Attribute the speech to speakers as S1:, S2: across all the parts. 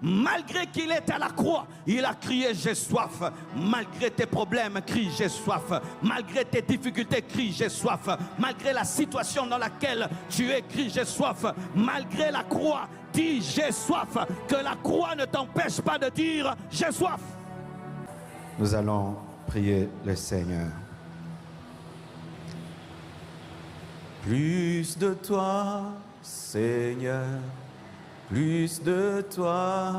S1: Malgré qu'il est à la croix, il a crié j'ai soif. Malgré tes problèmes, crie j'ai soif. Malgré tes difficultés, crie j'ai soif. Malgré la situation dans laquelle tu es, crie j'ai soif. Malgré la croix, dis j'ai soif. Que la croix ne t'empêche pas de dire j'ai soif.
S2: Nous allons prier le Seigneur. Plus de toi, Seigneur, plus de toi,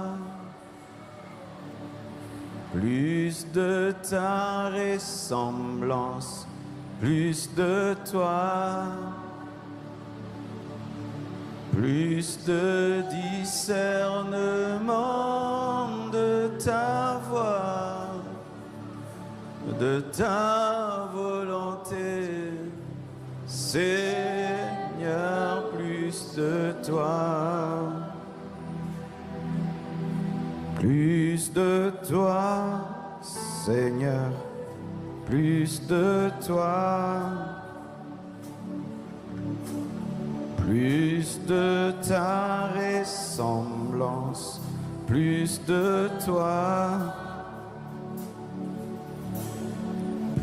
S2: plus de ta ressemblance, plus de toi, plus de discernement de ta voix, de ta volonté, Seigneur, plus de toi, plus de toi, Seigneur, plus de toi, plus de ta ressemblance, plus de toi,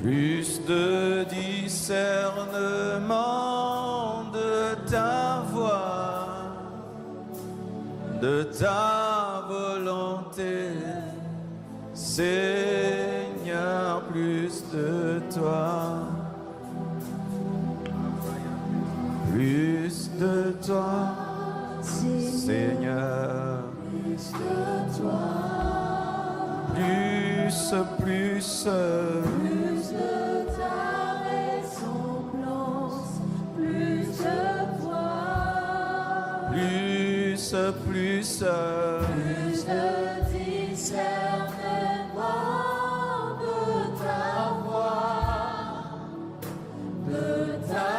S2: plus de discernement de ta voix, de ta volonté, Seigneur, plus de toi, plus de toi, Seigneur, plus de toi, plus
S3: de ta ressemblance, plus de toi,
S2: plus
S3: de discernement de ta voix, de ta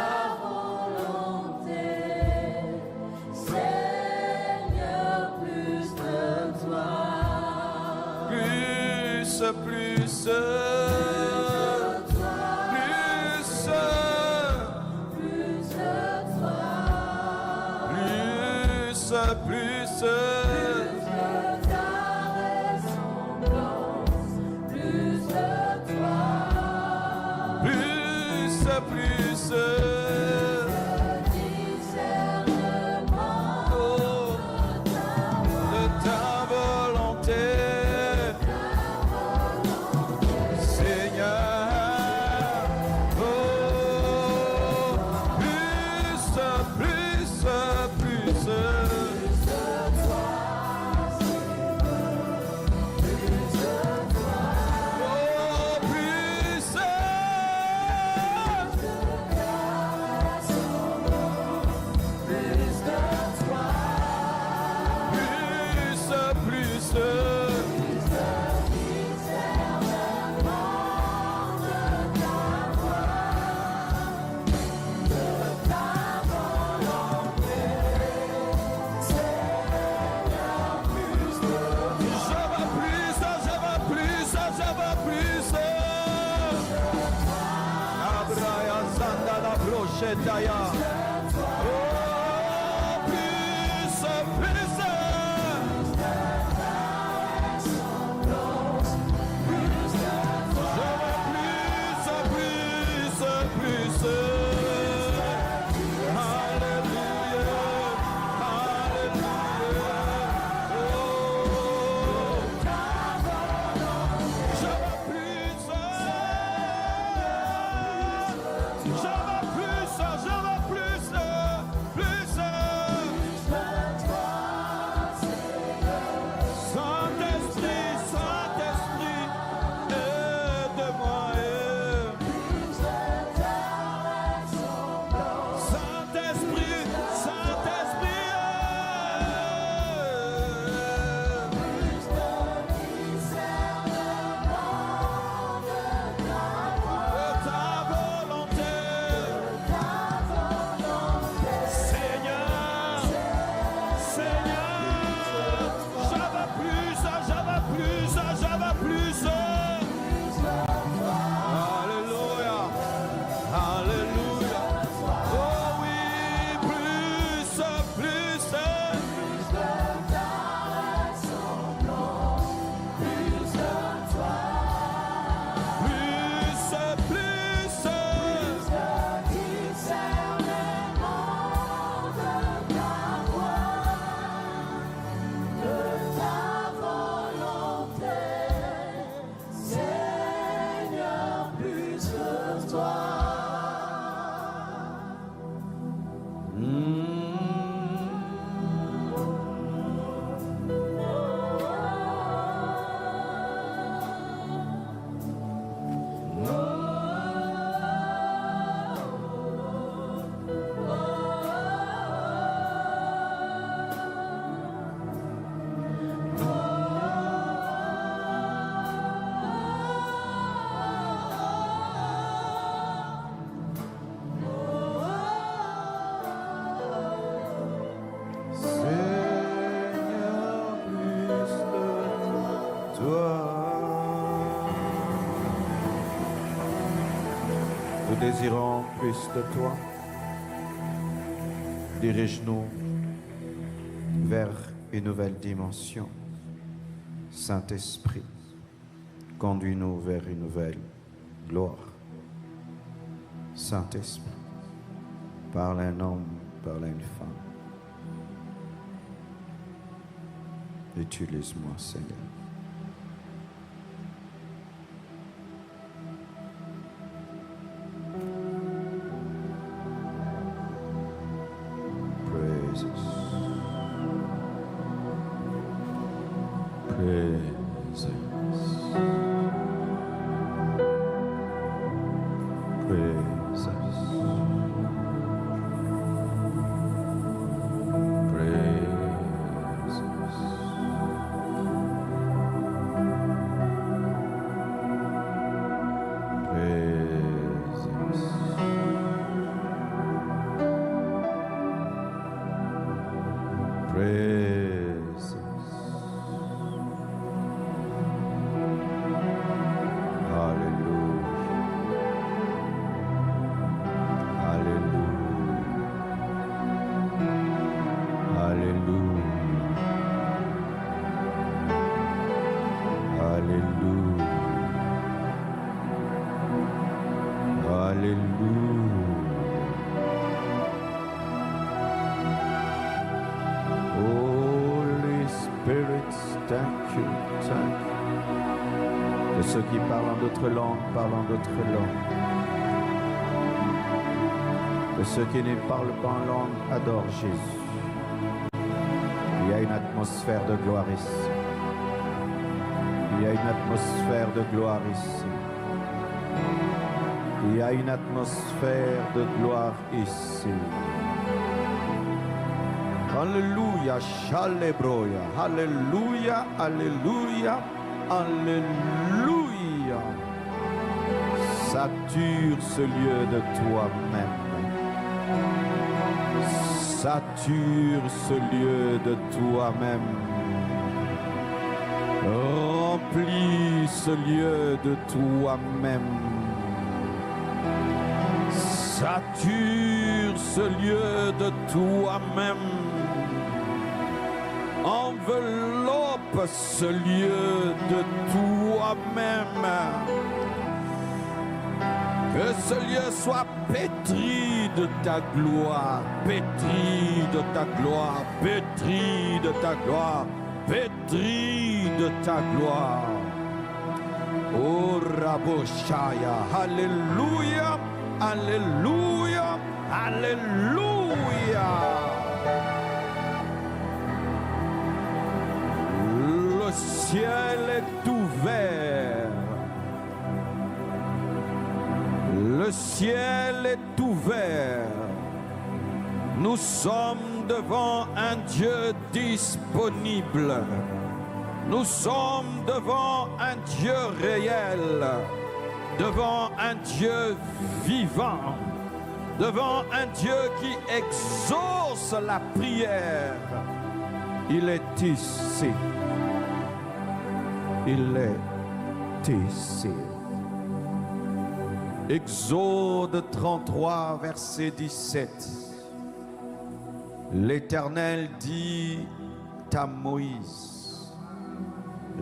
S3: volonté, Seigneur, plus de toi.
S2: plus
S1: Je veux plus,
S2: toi. Nous désirons plus de toi. Dirige-nous vers une nouvelle dimension. Saint-Esprit, conduis-nous vers une nouvelle gloire. Saint-Esprit, parle à un homme, parle à une femme. Utilise-moi, Seigneur. Praises. Praises. Praises. Praises. Holy Spirit, thank you. De ceux qui parlent en d'autres langues, parlent en d'autres langues. De ceux qui ne parlent pas en langue, adorent Jésus. Il y a une atmosphère de gloire ici. Il y a une atmosphère de gloire ici. Il y a une atmosphère de gloire ici. Alléluia, Shalebroya, Alléluia, Alléluia, Alléluia. Sature ce lieu de toi-même. Sature ce lieu de toi-même. Remplis ce lieu de toi-même. Sature ce lieu de toi-même. Enveloppe ce lieu de toi-même. Que ce lieu soit pétri de ta gloire, pétri de ta gloire, pétri de ta gloire, pétri de ta gloire. Oh Raboshaya, Alléluia, Alléluia, Alléluia. Le ciel est ouvert. Le ciel est ouvert. Nous sommes devant un Dieu disponible. Nous sommes devant un Dieu réel, devant un Dieu vivant, devant un Dieu qui exauce la prière. Il est ici. Il est ici. Exode 33, verset 17. L'Éternel dit à Moïse: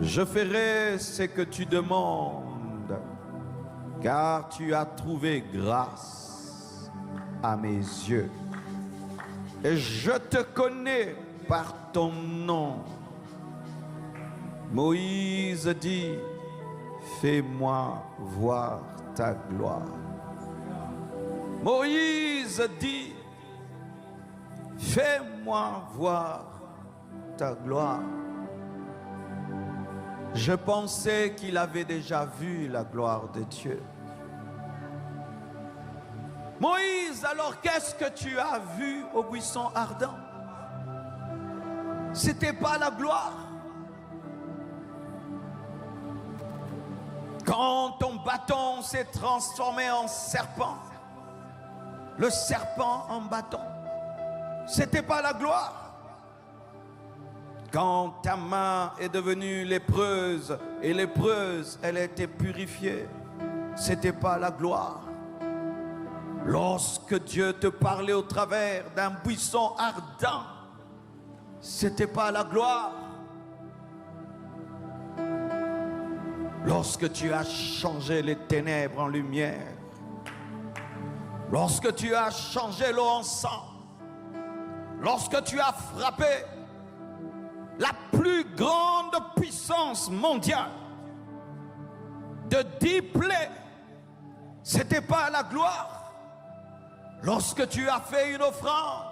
S2: je ferai ce que tu demandes, car tu as trouvé grâce à mes yeux. Et je te connais par ton nom. Moïse dit: fais-moi voir ta gloire. Moïse dit: fais-moi voir ta gloire. Je pensais qu'il avait déjà vu la gloire de Dieu. Moïse, alors qu'est-ce que tu as vu au buisson ardent? C'était pas la gloire? Quand ton bâton s'est transformé en serpent, le serpent en bâton, c'était pas la gloire? Quand ta main est devenue lépreuse, et lépreuse, elle a été purifiée, c'était pas la gloire. Lorsque Dieu te parlait au travers d'un buisson ardent, c'était pas la gloire. Lorsque tu as changé les ténèbres en lumière, lorsque tu as changé l'eau en sang, lorsque tu as frappé la plus grande puissance mondiale de 10 plaies, c'était pas la gloire. Lorsque tu as fait une offrande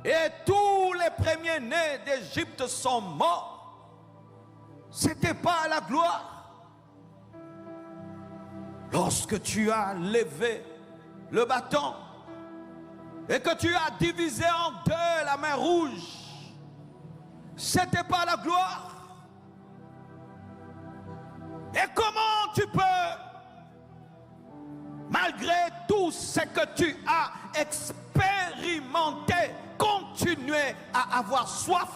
S2: et tous les premiers-nés d'Égypte sont morts, c'était pas la gloire. Lorsque tu as levé le bâton et que tu as divisé en deux la mer rouge, c'était pas la gloire. Et comment tu peux, malgré tout ce que tu as expérimenté, continuer à avoir soif?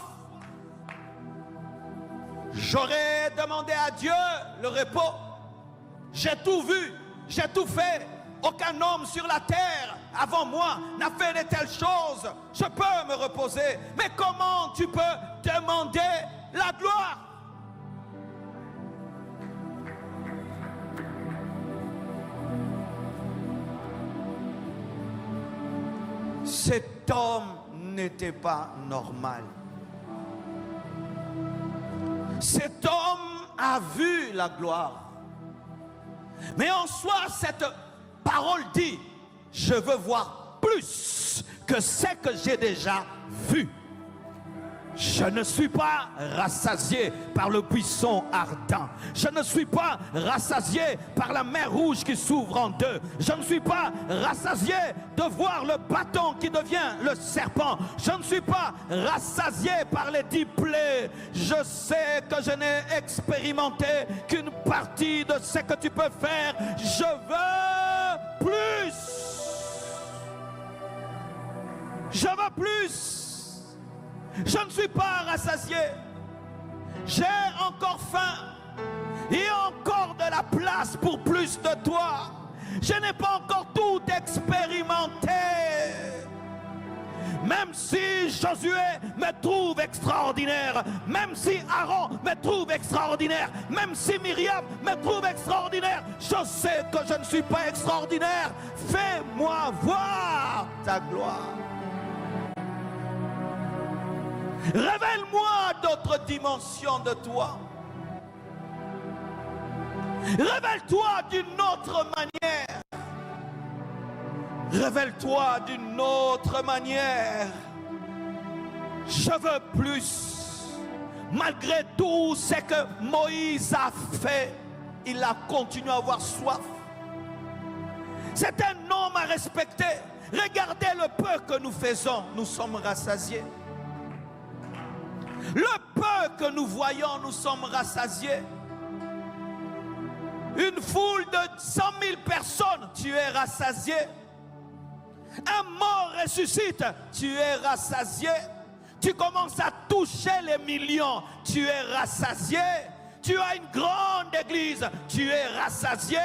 S2: J'aurais demandé à Dieu le repos. J'ai tout vu, j'ai tout fait. Aucun homme sur la terre avant moi n'a fait de telles choses. Je peux me reposer. Mais comment tu peux demander la gloire? Cet homme n'était pas normal. Cet homme a vu la gloire. Mais en soi, cette parole dit, je veux voir plus que ce que j'ai déjà vu. Je ne suis pas rassasié par le buisson ardent. Je ne suis pas rassasié par la mer rouge qui s'ouvre en deux. Je ne suis pas rassasié de voir le bâton qui devient le serpent. Je ne suis pas rassasié par les 10 plaies. Je sais que je n'ai expérimenté qu'une partie de ce que tu peux faire. Je veux plus. Je veux plus. Je ne suis pas rassasié. J'ai encore faim. Et encore de la place pour plus de toi. Je n'ai pas encore tout expérimenté. Même si Josué me trouve extraordinaire, même si Aaron me trouve extraordinaire, même si Myriam me trouve extraordinaire, je sais que je ne suis pas extraordinaire. Fais-moi voir ta gloire. Révèle-moi d'autres dimensions de toi. Révèle-toi d'une autre manière. Révèle-toi d'une autre manière. Je veux plus. Malgré tout ce que Moïse a fait, il a continué à avoir soif. C'est un homme à respecter. Regardez le peu que nous faisons, nous sommes rassasiés. Le peu que nous voyons, nous sommes rassasiés. Une foule de 100 000 personnes, tu es rassasié. Un mort ressuscite, tu es rassasié. Tu commences à toucher les millions, tu es rassasié. Tu as une grande église, tu es rassasié.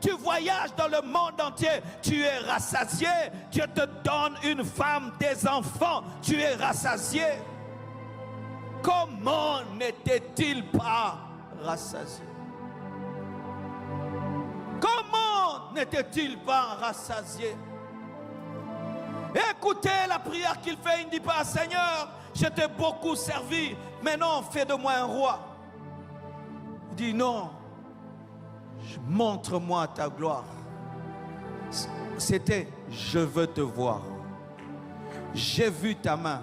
S2: Tu voyages dans le monde entier, tu es rassasié. Dieu te donne une femme, des enfants, tu es rassasié. Comment n'était-il pas rassasié? Comment n'était-il pas rassasié? Écoutez la prière qu'il fait. Il ne dit pas, Seigneur, je t'ai beaucoup servi, maintenant fais de moi un roi. Il dit non, montre-moi ta gloire. C'était, je veux te voir. J'ai vu ta main.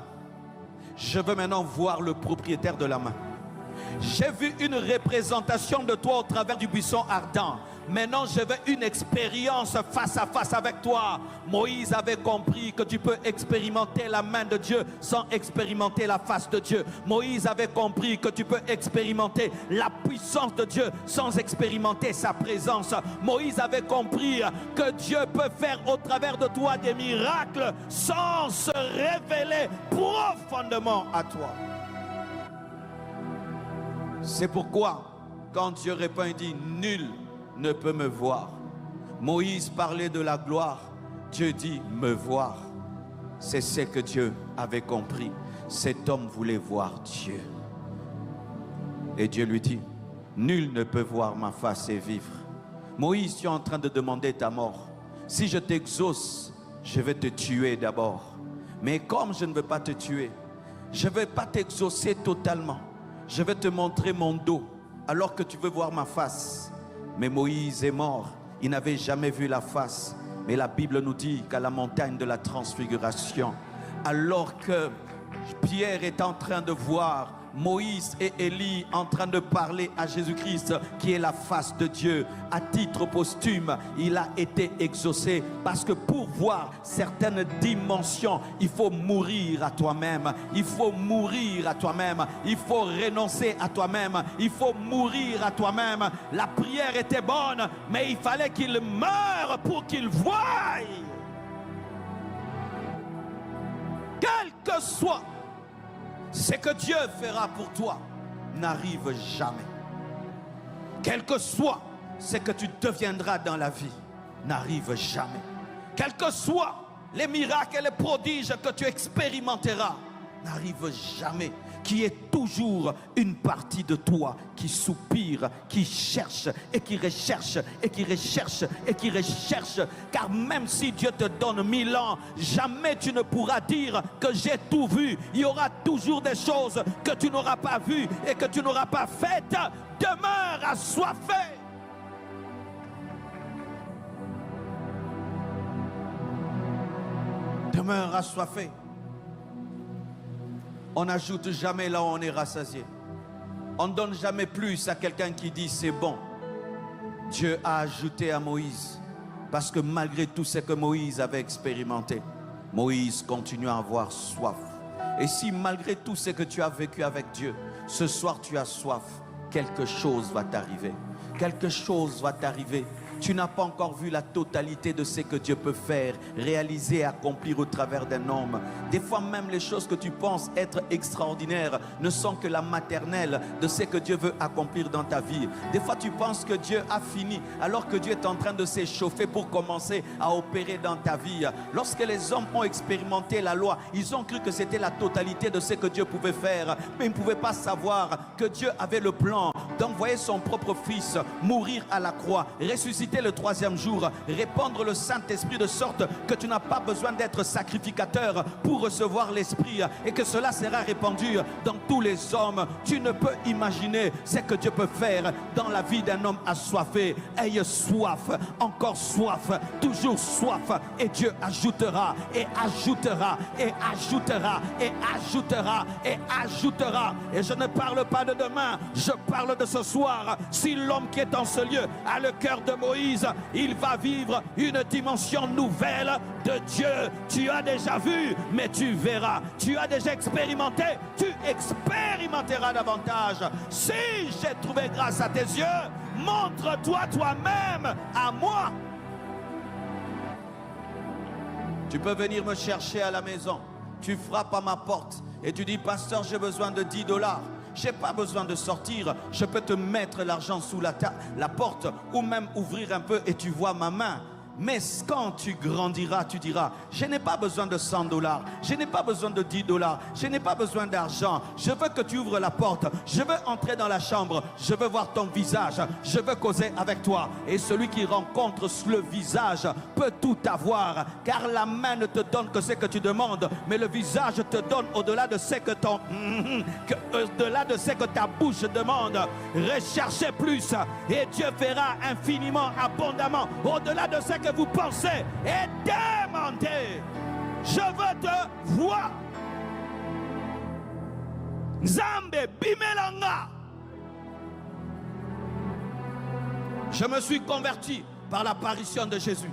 S2: Je veux maintenant voir le propriétaire de la main. J'ai vu une représentation de toi au travers du buisson ardent. Maintenant, je veux une expérience face à face avec toi. Moïse avait compris que tu peux expérimenter la main de Dieu sans expérimenter la face de Dieu. Moïse avait compris que tu peux expérimenter la puissance de Dieu sans expérimenter sa présence. Moïse avait compris que Dieu peut faire au travers de toi des miracles sans se révéler profondément à toi.
S1: C'est pourquoi, quand Dieu répond, il dit, nul ne peut me voir. Moïse parlait de la gloire. Dieu dit, me voir. C'est ce que Dieu avait compris. Cet homme voulait voir Dieu. Et Dieu lui dit, nul ne peut voir ma face et vivre. Moïse, tu es en train de demander ta mort. Si je t'exauce, je vais te tuer d'abord. Mais comme je ne veux pas te tuer, je ne vais pas t'exaucer totalement. Je vais te montrer mon dos alors que tu veux voir ma face. Mais Moïse est mort. Il n'avait jamais vu la face. Mais la Bible nous dit qu'à la montagne de la transfiguration, alors que Pierre est en train de voir Moïse et Élie en train de parler à Jésus-Christ qui est la face de Dieu, à titre posthume, il a été exaucé parce que pour voir certaines dimensions, il faut mourir à toi-même, il faut mourir à toi-même, il faut renoncer à toi-même, il faut mourir à toi-même. La prière était bonne, mais il fallait qu'il meure pour qu'il voie. Quel que soit ce que Dieu fera pour toi n'arrive jamais. Quel que soit ce que tu deviendras dans la vie n'arrive jamais. Quels que soient les miracles et les prodiges que tu expérimenteras n'arrive jamais. Qui est toujours une partie de toi qui soupire, qui cherche et qui recherche et qui recherche et qui recherche. Car même si Dieu te donne 1000 ans, jamais tu ne pourras dire que j'ai tout vu. Il y aura toujours des choses que tu n'auras pas vues et que tu n'auras pas faites. Demeure assoiffé. Demeure assoiffé. On n'ajoute jamais là où on est rassasié. On ne donne jamais plus à quelqu'un qui dit c'est bon. Dieu a ajouté à Moïse. Parce que malgré tout ce que Moïse avait expérimenté, Moïse continue à avoir soif. Et si malgré tout ce que tu as vécu avec Dieu, ce soir tu as soif, quelque chose va t'arriver. Quelque chose va t'arriver. Tu n'as pas encore vu la totalité de ce que Dieu peut faire, réaliser, accomplir au travers d'un homme. Des fois même les choses que tu penses être extraordinaires ne sont que la maternelle de ce que Dieu veut accomplir dans ta vie. Des fois tu penses que Dieu a fini alors que Dieu est en train de s'échauffer pour commencer à opérer dans ta vie. Lorsque les hommes ont expérimenté la loi, ils ont cru que c'était la totalité de ce que Dieu pouvait faire. Mais ils ne pouvaient pas savoir que Dieu avait le plan d'envoyer son propre fils mourir à la croix, ressusciter le 3e jour, répandre le Saint-Esprit de sorte que tu n'as pas besoin d'être sacrificateur pour recevoir l'Esprit et que cela sera répandu dans tous les hommes. Tu ne peux imaginer ce que Dieu peut faire dans la vie d'un homme assoiffé. Aie soif, encore soif, toujours soif, et Dieu ajoutera et ajoutera et ajoutera et ajoutera et ajoutera. Et je ne parle pas de demain, je parle de ce soir. Si l'homme qui est dans ce lieu a le cœur de Moïse, il va vivre une dimension nouvelle de Dieu. Tu as déjà vu, mais tu verras. Tu as déjà expérimenté, tu expérimenteras davantage. Si j'ai trouvé grâce à tes yeux, montre-toi toi-même à moi. Tu peux venir me chercher à la maison. Tu frappes à ma porte et tu dis, pasteur, j'ai besoin de $10. Je n'ai pas besoin de sortir, je peux te mettre l'argent sous la porte ou même ouvrir un peu et tu vois ma main. Mais quand tu grandiras, tu diras, je n'ai pas besoin de $100, je n'ai pas besoin de $10, je n'ai pas besoin d'argent. Je veux que tu ouvres la porte, je veux entrer dans la chambre, je veux voir ton visage, je veux causer avec toi. Et celui qui rencontre le visage peut tout avoir, car la main ne te donne que ce que tu demandes, mais le visage te donne au-delà de ce que au-delà de ce que ta bouche demande. Recherchez plus et Dieu fera infiniment, abondamment, au-delà de ce que vous pensez et demandez. Je veux te voir. Nzambe bimelanga. Je me suis converti par l'apparition de Jésus.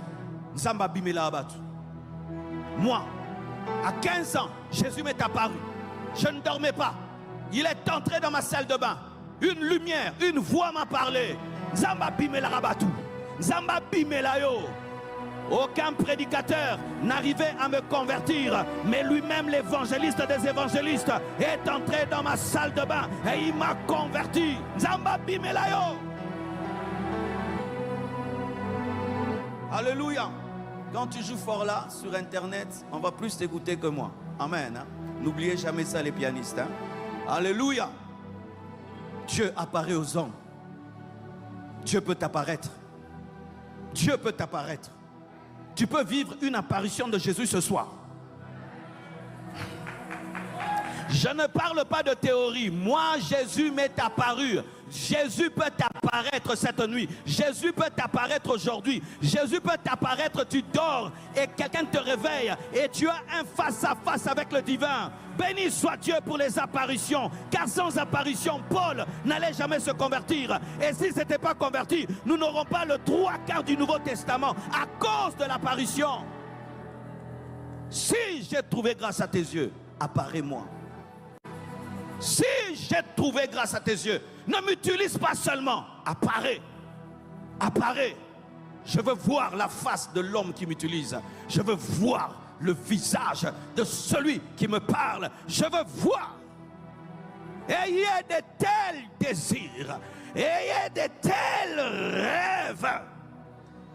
S1: Nzamba bimela abatu. Moi, à 15 ans, Jésus m'est apparu. Je ne dormais pas. Il est entré dans ma salle de bain. Une lumière, une voix m'a parlé. Nzamba bimela abatu. Nzamba bimela yo. Aucun prédicateur n'arrivait à me convertir, mais lui-même, l'évangéliste des évangélistes, est entré dans ma salle de bain et il m'a converti. Nzamba bimelayo. Alléluia. Quand tu joues fort là, sur Internet, on va plus t'écouter que moi. Amen. Hein? N'oubliez jamais ça, les pianistes. Hein? Alléluia. Dieu apparaît aux hommes. Dieu peut t'apparaître. Dieu peut t'apparaître. Tu peux vivre une apparition de Jésus ce soir. Je ne parle pas de théorie. Moi, Jésus m'est apparu. Jésus peut t'apparaître cette nuit. Jésus peut t'apparaître aujourd'hui. Jésus peut t'apparaître, tu dors et quelqu'un te réveille et tu as un face-à-face avec le divin. Béni soit Dieu pour les apparitions, car sans apparition, Paul n'allait jamais se convertir. Et s'il ne s'était pas converti, nous n'aurons pas le 3/4 du Nouveau Testament à cause de l'apparition. Si j'ai trouvé grâce à tes yeux, apparais-moi. Si j'ai trouvé grâce à tes yeux, ne m'utilise pas seulement, apparais. Apparais. Je veux voir la face de l'homme qui m'utilise. Je veux voir le visage de celui qui me parle. Je veux voir. Ayez de tels désirs, ayez de tels rêves.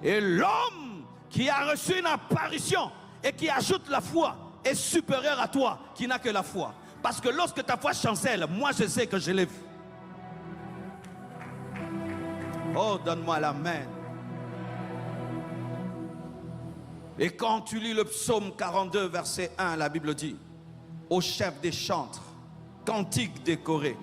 S1: Et l'homme qui a reçu une apparition et qui ajoute la foi est supérieur à toi qui n'a que la foi. Parce que lorsque ta foi chancelle, moi je sais que je l'ai vu. Oh, donne-moi la main. Et quand tu lis le psaume 42, verset 1, la Bible dit: au chef des chantres, cantique décoré,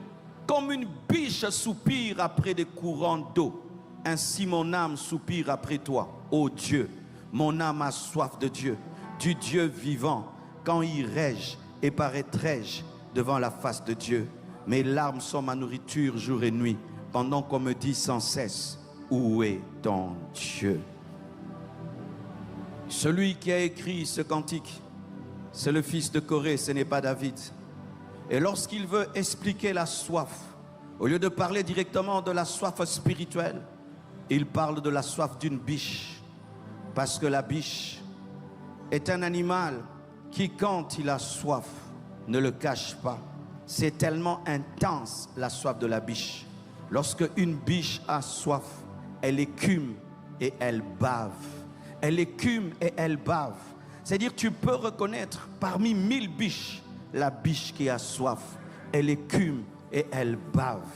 S1: comme une biche soupire après des courants d'eau, ainsi mon âme soupire après toi, ô Dieu. Mon âme a soif de Dieu, du Dieu vivant. Quand irai-je et paraîtrai-je devant la face de Dieu? Mes larmes sont ma nourriture jour et nuit, pendant qu'on me dit sans cesse: où est ton Dieu? Celui qui a écrit ce cantique, c'est le fils de Corée, ce n'est pas David. Et lorsqu'il veut expliquer la soif, au lieu de parler directement de la soif spirituelle, il parle de la soif d'une biche. Parce que la biche est un animal qui, quand il a soif, ne le cache pas. C'est tellement intense la soif de la biche. Lorsque une biche a soif, elle écume et elle bave. Elle écume et elle bave. C'est-à-dire tu peux reconnaître parmi 1000 biches la biche qui a soif. Elle écume et elle bave.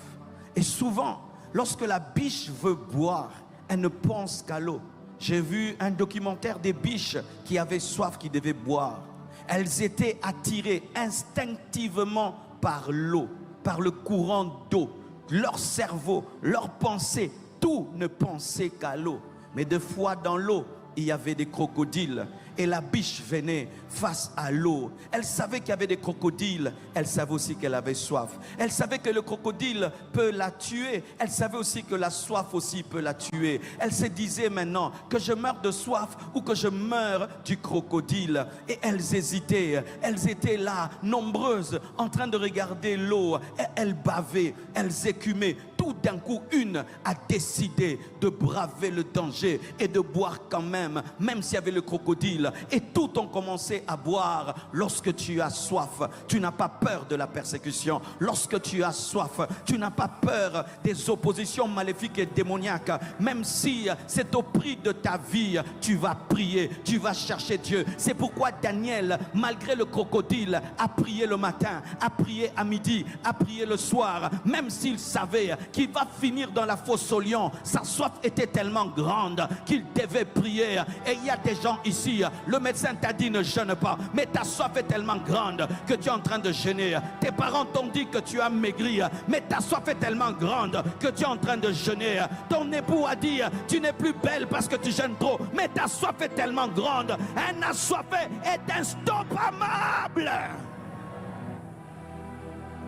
S1: Et souvent, lorsque la biche veut boire, elle ne pense qu'à l'eau. J'ai vu un documentaire des biches qui avaient soif, qui devaient boire. Elles étaient attirées instinctivement par l'eau, par le courant d'eau. Leur cerveau, leur pensée, tout ne pensait qu'à l'eau. Mais des fois dans l'eau, il y avait des crocodiles et la biche venait face à l'eau. Elle savait qu'il y avait des crocodiles, elle savait aussi qu'elle avait soif. Elle savait que le crocodile peut la tuer, elle savait aussi que la soif aussi peut la tuer. Elle se disait maintenant que je meurs de soif ou que je meurs du crocodile. Et elles hésitaient, elles étaient là, nombreuses, en train de regarder l'eau. Elles bavaient, elles écumaient. Tout d'un coup, une a décidé de braver le danger et de boire quand même s'il y avait le crocodile. Et tout ont commencé à boire. Lorsque tu as soif, tu n'as pas peur de la persécution. Lorsque tu as soif, tu n'as pas peur des oppositions maléfiques et démoniaques. Même si c'est au prix de ta vie, tu vas prier, tu vas chercher Dieu. C'est pourquoi Daniel, malgré le crocodile, a prié le matin, a prié à midi, a prié le soir. Même s'il savait qu'il va finir dans la fosse aux lions, sa soif était tellement grande qu'il devait prier. Et il y a des gens ici, le médecin t'a dit ne jeûne pas, mais ta soif est tellement grande que tu es en train de jeûner. Tes parents t'ont dit que tu as maigri, mais ta soif est tellement grande que tu es en train de jeûner. Ton époux a dit tu n'es plus belle parce que tu jeûnes trop, mais ta soif est tellement grande. Un assoiffé est instoppable.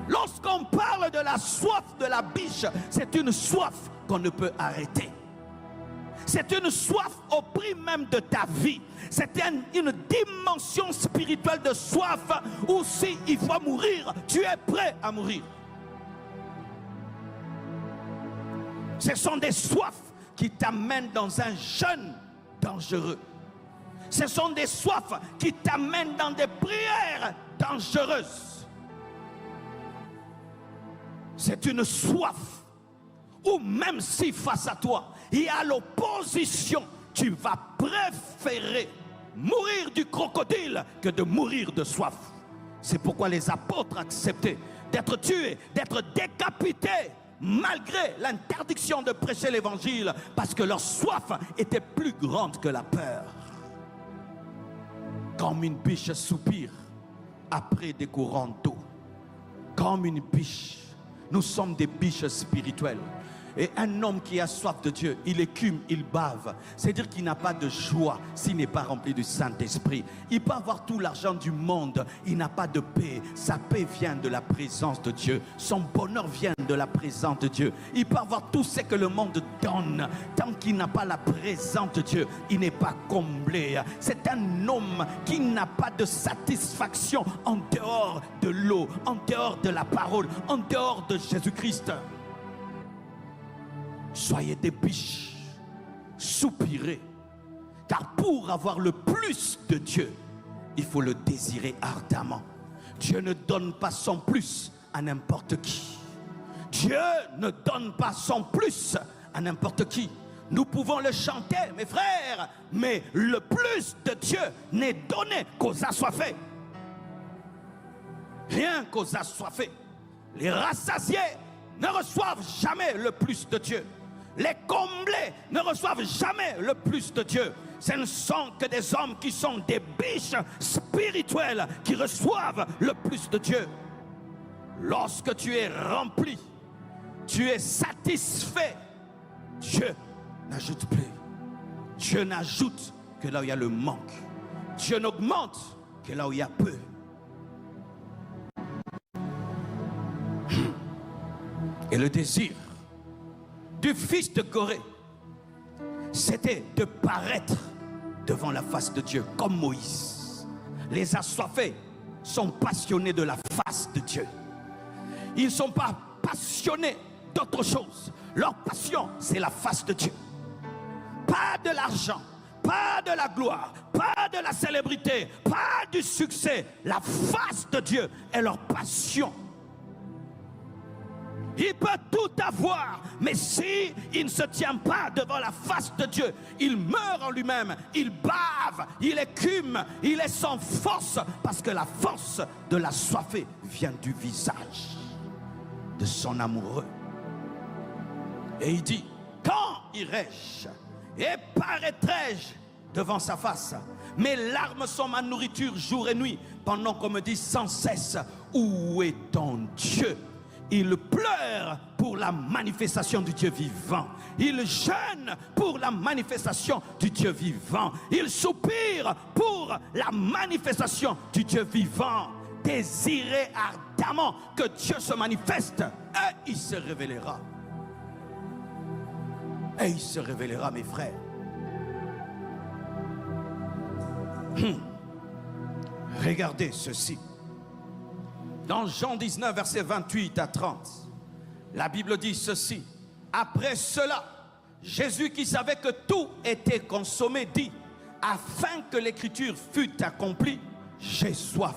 S1: Lorsqu'on parle de la soif de la biche, c'est une soif qu'on ne peut arrêter. C'est une soif au prix même de ta vie. C'est une dimension spirituelle de soif où si il faut mourir, tu es prêt à mourir. Ce sont des soifs qui t'amènent dans un jeûne dangereux. Ce sont des soifs qui t'amènent dans des prières dangereuses. C'est une soif où même si face à toi, il y a l'opposition, tu vas préférer mourir du crocodile que de mourir de soif. C'est pourquoi les apôtres acceptaient d'être tués, d'être décapités, malgré l'interdiction de prêcher l'évangile, parce que leur soif était plus grande que la peur. Comme une biche soupire après des courants d'eau. Comme une biche. Nous sommes des biches spirituelles. Et un homme qui a soif de Dieu, il écume, il bave. C'est-à-dire qu'il n'a pas de joie s'il n'est pas rempli du Saint-Esprit. Il peut avoir tout l'argent du monde, il n'a pas de paix. Sa paix vient de la présence de Dieu. Son bonheur vient de la présence de Dieu. Il peut avoir tout ce que le monde donne. Tant qu'il n'a pas la présence de Dieu, il n'est pas comblé. C'est un homme qui n'a pas de satisfaction en dehors de l'eau, en dehors de la parole, en dehors de Jésus-Christ. Soyez des biches, soupirez, car pour avoir le plus de Dieu, il faut le désirer ardemment. Dieu ne donne pas son plus à n'importe qui. Dieu ne donne pas son plus à n'importe qui. Nous pouvons le chanter, mes frères, mais le plus de Dieu n'est donné qu'aux assoiffés. Rien qu'aux assoiffés. Les rassasiés ne reçoivent jamais le plus de Dieu. Les comblés ne reçoivent jamais le plus de Dieu. Ce ne sont que des hommes qui sont des biches spirituelles qui reçoivent le plus de Dieu. Lorsque tu es rempli, tu es satisfait, Dieu n'ajoute plus. Dieu n'ajoute que là où il y a le manque. Dieu n'augmente que là où il y a peu. Et le désir du fils de Corée, c'était de paraître devant la face de Dieu comme Moïse. Les assoiffés sont passionnés de la face de Dieu. Ils ne sont pas passionnés d'autre chose. Leur passion, c'est la face de Dieu. Pas de l'argent, pas de la gloire, pas de la célébrité, pas du succès. La face de Dieu est leur passion. Il peut tout avoir, mais si il ne se tient pas devant la face de Dieu, il meurt en lui-même, il bave, il écume, il est sans force, parce que la force de la soifée vient du visage de son amoureux. Et il dit, quand irai-je et paraîtrai-je devant sa face? Mes larmes sont ma nourriture jour et nuit, pendant qu'on me dit sans cesse, où est ton Dieu? Il pleure pour la manifestation du Dieu vivant. Il jeûne pour la manifestation du Dieu vivant. Il soupire pour la manifestation du Dieu vivant. Désirez ardemment que Dieu se manifeste et il se révélera. Et il se révélera, mes frères. Regardez ceci. Dans Jean 19, versets 28 à 30, la Bible dit ceci. Après cela, Jésus, qui savait que tout était consommé, dit, afin que l'écriture fût accomplie, j'ai soif.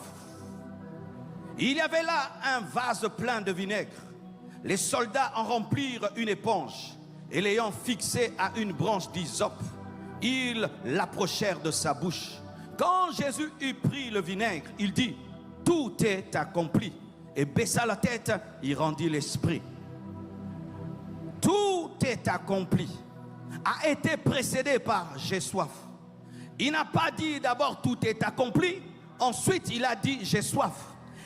S1: Il y avait là un vase plein de vinaigre. Les soldats en remplirent une éponge et l'ayant fixé à une branche d'hysope, ils l'approchèrent de sa bouche. Quand Jésus eut pris le vinaigre, il dit, tout est accompli. Et baissa la tête, il rendit l'esprit. Tout est accompli a été précédé par j'ai soif. Il n'a pas dit d'abord tout est accompli, ensuite il a dit j'ai soif.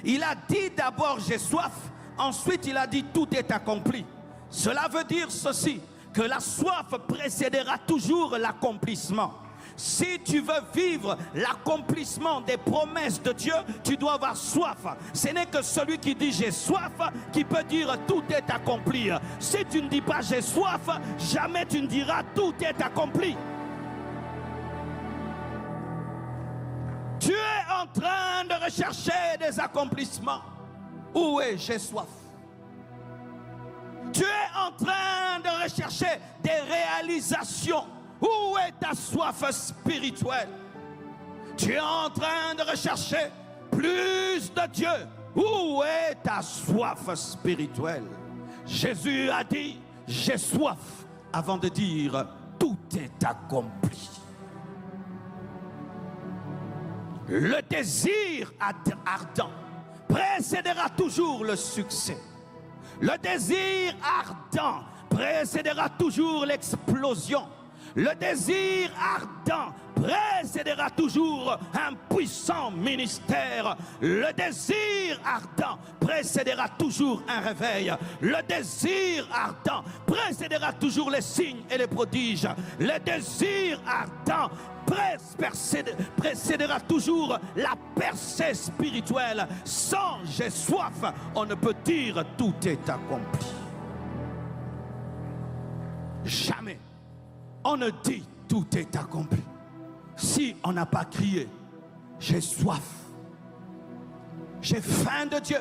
S1: Il a dit d'abord j'ai soif, ensuite il a dit tout est accompli. Cela veut dire ceci, que la soif précédera toujours l'accomplissement. Si tu veux vivre l'accomplissement des promesses de Dieu, tu dois avoir soif. Ce n'est que celui qui dit j'ai soif qui peut dire tout est accompli. Si tu ne dis pas j'ai soif, jamais tu ne diras tout est accompli. Tu es en train de rechercher des accomplissements. Où est j'ai soif? Tu es en train de rechercher des réalisations. Où est ta soif spirituelle? Tu es en train de rechercher plus de Dieu. Où est ta soif spirituelle? Jésus a dit, j'ai soif, avant de dire, tout est accompli. Le désir ardent précédera toujours le succès. Le désir ardent précédera toujours l'explosion. Le désir ardent précédera toujours un puissant ministère. Le désir ardent précédera toujours un réveil. Le désir ardent précédera toujours les signes et les prodiges. Le désir ardent précédera toujours la percée spirituelle. Sans j'ai soif, on ne peut dire tout est accompli. Jamais on ne dit tout est accompli si on n'a pas crié j'ai soif, j'ai faim de Dieu,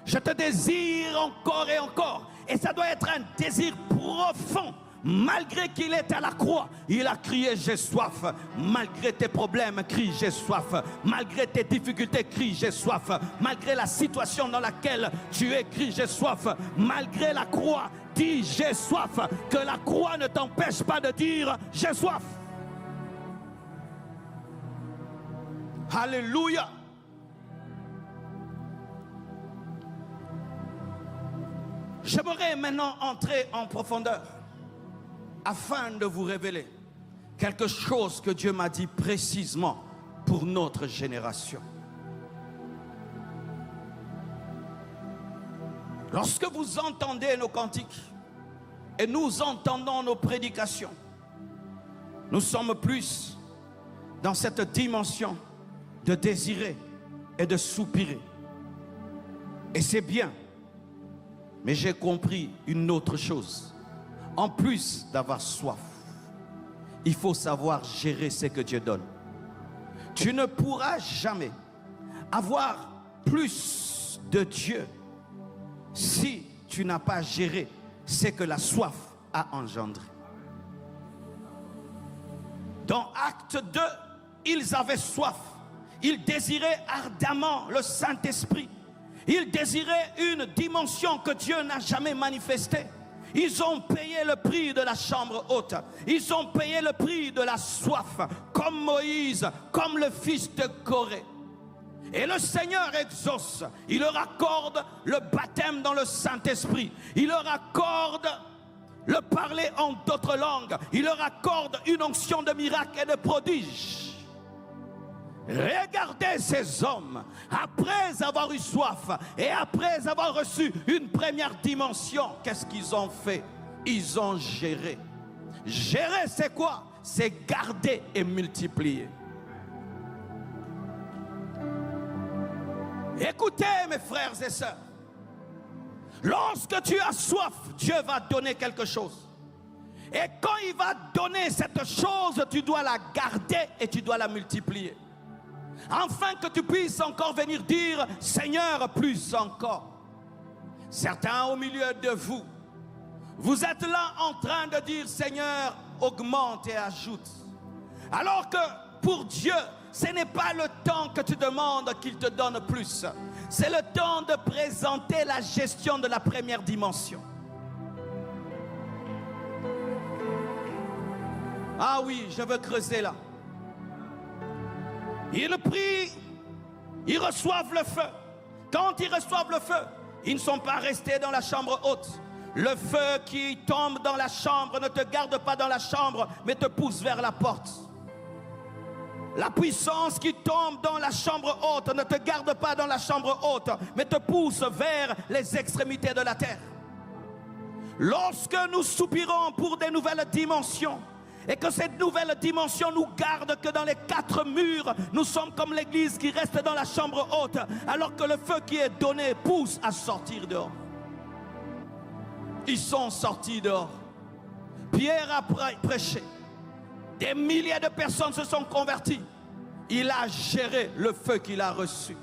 S1: je te désire encore et encore. Et ça doit être un désir profond. Malgré qu'il est à la croix, il a crié j'ai soif. Malgré tes problèmes, crie j'ai soif. Malgré tes difficultés, crie j'ai soif. Malgré la situation dans laquelle tu es, crie j'ai soif. Malgré la croix, dis j'ai soif. Que la croix ne t'empêche pas de dire j'ai soif. Alléluia. J'aimerais maintenant entrer en profondeur afin de vous révéler quelque chose que Dieu m'a dit précisément pour notre génération. Lorsque vous entendez nos cantiques et nous entendons nos prédications, nous sommes plus dans cette dimension de désirer et de soupirer. Et c'est bien, mais j'ai compris une autre chose. En plus d'avoir soif, il faut savoir gérer ce que Dieu donne. Tu ne pourras jamais avoir plus de Dieu si tu n'as pas géré ce que la soif a engendré. Dans Acte 2, ils avaient soif. Ils désiraient ardemment le Saint-Esprit. Ils désiraient une dimension que Dieu n'a jamais manifestée. Ils ont payé le prix de la chambre haute. Ils ont payé le prix de la soif, comme Moïse, comme le fils de Corée. Et le Seigneur exauce. Il leur accorde le baptême dans le Saint-Esprit. Il leur accorde le parler en d'autres langues. Il leur accorde une onction de miracles et de prodiges. Regardez ces hommes, après avoir eu soif et après avoir reçu une première dimension, qu'est-ce qu'ils ont fait? Ils ont géré. Gérer, c'est quoi? C'est garder et multiplier. Écoutez mes frères et sœurs, lorsque tu as soif, Dieu va donner quelque chose. Et quand il va donner cette chose, tu dois la garder et tu dois la multiplier. Afin que tu puisses encore venir dire Seigneur, plus encore. Certains au milieu de vous, vous êtes là en train de dire Seigneur, augmente et ajoute. Alors que pour Dieu, ce n'est pas le temps que tu demandes qu'il te donne plus. C'est le temps de présenter la gestion de la première dimension. Ah oui, je veux creuser là. Ils prient, ils reçoivent le feu. Quand ils reçoivent le feu, ils ne sont pas restés dans la chambre haute. Le feu qui tombe dans la chambre ne te garde pas dans la chambre, mais te pousse vers la porte. La puissance qui tombe dans la chambre haute ne te garde pas dans la chambre haute, mais te pousse vers les extrémités de la terre. Lorsque nous soupirons pour des nouvelles dimensions, et que cette nouvelle dimension nous garde que dans les 4 murs, nous sommes comme l'église qui reste dans la chambre haute, alors que le feu qui est donné pousse à sortir dehors. Ils sont sortis dehors. Pierre a prêché. Des milliers de personnes se sont converties. Il a géré le feu qu'il a reçu.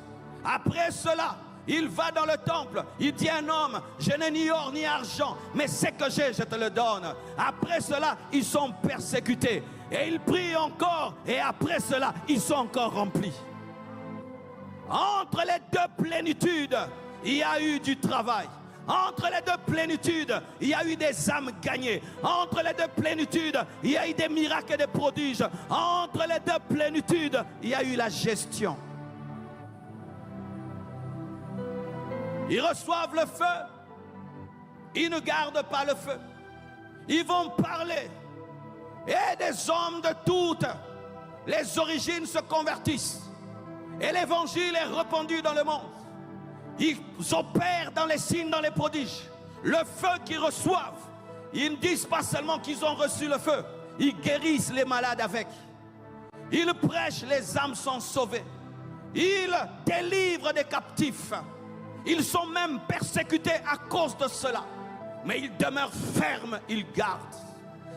S1: Après cela, il va dans le temple, il dit à un homme, je n'ai ni or ni argent, mais ce que j'ai, je te le donne. Après cela, ils sont persécutés. Et ils prient encore. Et après cela, ils sont encore remplis. Entre les deux plénitudes, il y a eu du travail. Entre les deux plénitudes, il y a eu des âmes gagnées. Entre les deux plénitudes, il y a eu des miracles et des prodiges. Entre les deux plénitudes, il y a eu la gestion. Ils reçoivent le feu. Ils ne gardent pas le feu. Ils vont parler. Et des hommes de toutes les origines se convertissent. Et l'évangile est répandu dans le monde. Ils opèrent dans les signes, dans les prodiges. Le feu qu'ils reçoivent, ils ne disent pas seulement qu'ils ont reçu le feu. Ils guérissent les malades avec. Ils prêchent, les âmes sont sauvées. Ils délivrent des captifs. Ils sont même persécutés à cause de cela. Mais ils demeurent fermes, ils gardent.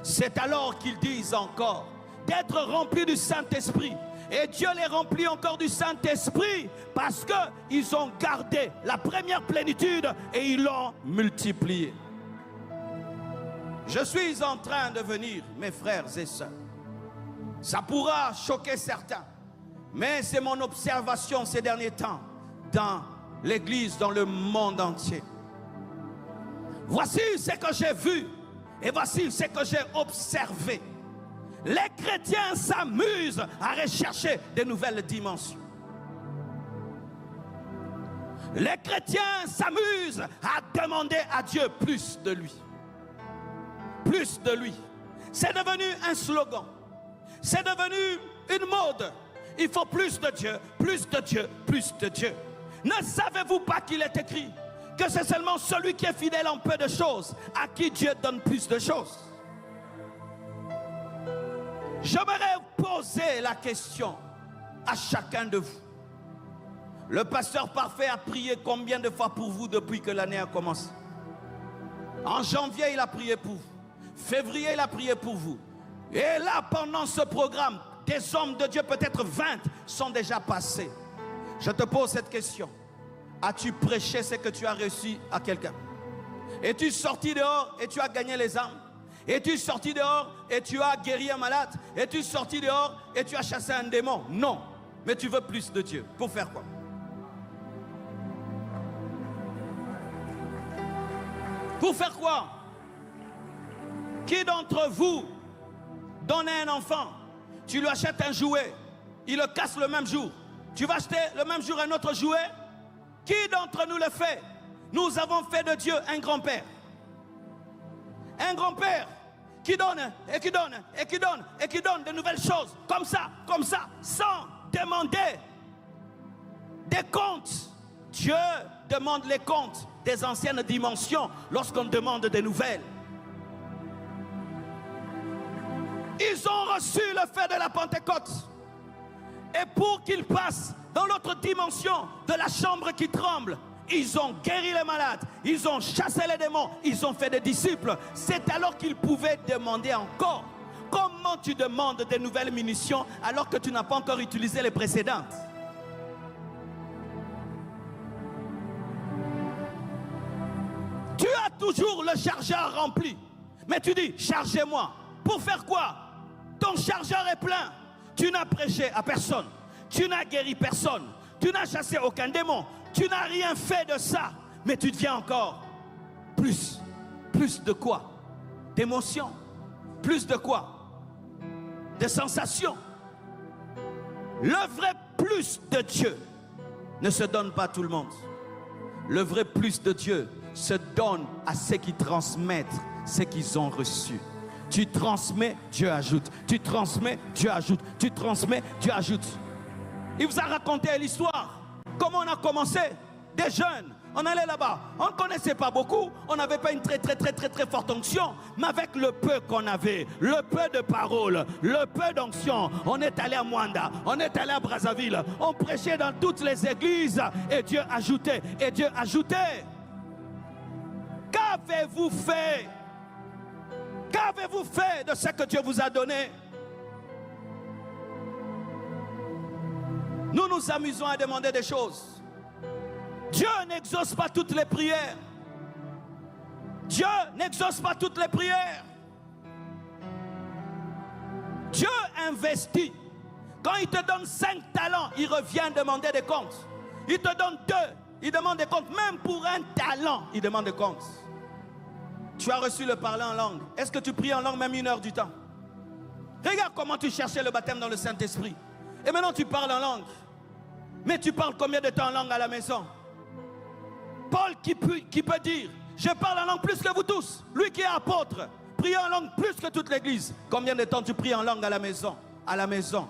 S1: C'est alors qu'ils disent encore d'être remplis du Saint-Esprit. Et Dieu les remplit encore du Saint-Esprit parce qu'ils ont gardé la première plénitude et ils l'ont multipliée. Je suis en train de venir, mes frères et sœurs. Ça pourra choquer certains, mais c'est mon observation ces derniers temps dans l'Église, dans le monde entier. Voici ce que j'ai vu et voici ce que j'ai observé. Les chrétiens s'amusent à rechercher de nouvelles dimensions. Les chrétiens s'amusent à demander à Dieu plus de lui. Plus de lui. C'est devenu un slogan. C'est devenu une mode. Il faut plus de Dieu, plus de Dieu, plus de Dieu. Ne savez-vous pas qu'il est écrit que c'est seulement celui qui est fidèle en peu de choses à qui Dieu donne plus de choses? J'aimerais poser la question à chacun de vous. Le pasteur parfait a prié combien de fois pour vous depuis que l'année a commencé? En janvier, il a prié pour vous. Février, il a prié pour vous. Et là, pendant ce programme, des hommes de Dieu, peut-être 20, sont déjà passés. Je te pose cette question. As-tu prêché ce que tu as reçu à quelqu'un? Es-tu sorti dehors et tu as gagné les âmes? Es-tu sorti dehors et tu as guéri un malade? Es-tu sorti dehors et tu as chassé un démon? Non. Mais tu veux plus de Dieu. Pour faire quoi? Pour faire quoi? Qui d'entre vous donne à un enfant, tu lui achètes un jouet, il le casse le même jour, tu vas acheter le même jour un autre jouet? Qui d'entre nous le fait? Nous avons fait de Dieu un grand-père. Un grand-père qui donne et qui donne et qui donne et qui donne de nouvelles choses, comme ça, sans demander des comptes. Dieu demande les comptes des anciennes dimensions lorsqu'on demande des nouvelles. Ils ont reçu le feu de la Pentecôte. Et pour qu'ils passent dans l'autre dimension de la chambre qui tremble, ils ont guéri les malades, ils ont chassé les démons, ils ont fait des disciples. C'est alors qu'ils pouvaient demander encore. Comment tu demandes des nouvelles munitions alors que tu n'as pas encore utilisé les précédentes? Tu as toujours le chargeur rempli, mais tu dis chargez-moi. Pour faire quoi? Ton chargeur est plein. Tu n'as prêché à personne, tu n'as guéri personne, tu n'as chassé aucun démon, tu n'as rien fait de ça, mais tu deviens encore plus. Plus de quoi? D'émotions. Plus de quoi? De sensations. Le vrai plus de Dieu ne se donne pas à tout le monde. Le vrai plus de Dieu se donne à ceux qui transmettent ce qu'ils ont reçu. Tu transmets, Dieu ajoute. Tu transmets, Dieu ajoute. Tu transmets, Dieu ajoute. Il vous a raconté l'histoire. Comment on a commencé? Des jeunes. On allait là-bas. On ne connaissait pas beaucoup. On n'avait pas une très forte onction. Mais avec le peu qu'on avait, le peu de paroles, le peu d'onction, on est allé à Mwanda, on est allé à Brazzaville. On prêchait dans toutes les églises. Et Dieu ajoutait. Et Dieu ajoutait. Qu'avez-vous fait? Qu'avez-vous fait de ce que Dieu vous a donné? Nous nous amusons à demander des choses. Dieu n'exauce pas toutes les prières. Dieu n'exauce pas toutes les prières. Dieu investit. Quand il te donne 5 talents, il revient demander des comptes. Il te donne 2, il demande des comptes. Même pour un talent, il demande des comptes. Tu as reçu le parler en langue. Est-ce que tu pries en langue même 1 heure du temps? Regarde comment tu cherchais le baptême dans le Saint-Esprit. Et maintenant tu parles en langue. Mais tu parles combien de temps en langue à la maison? Paul qui peut dire, je parle en langue plus que vous tous. Lui qui est apôtre, prie en langue plus que toute l'église. Combien de temps tu pries en langue à la maison? À la maison.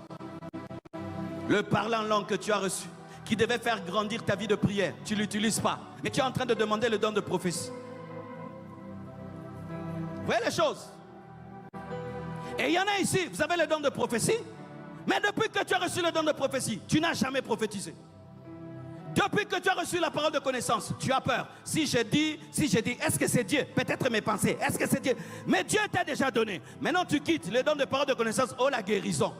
S1: Le parler en langue que tu as reçu, qui devait faire grandir ta vie de prière, tu ne l'utilises pas. Mais tu es en train de demander le don de prophétie. Vous voyez les choses? Et il y en a ici, vous avez le don de prophétie, mais depuis que tu as reçu le don de prophétie, tu n'as jamais prophétisé. Depuis que tu as reçu la parole de connaissance, tu as peur. Si je dis, est-ce que c'est Dieu? Peut-être mes pensées, est-ce que c'est Dieu? Mais Dieu t'a déjà donné. Maintenant tu quittes le don de parole de connaissance, oh la guérison.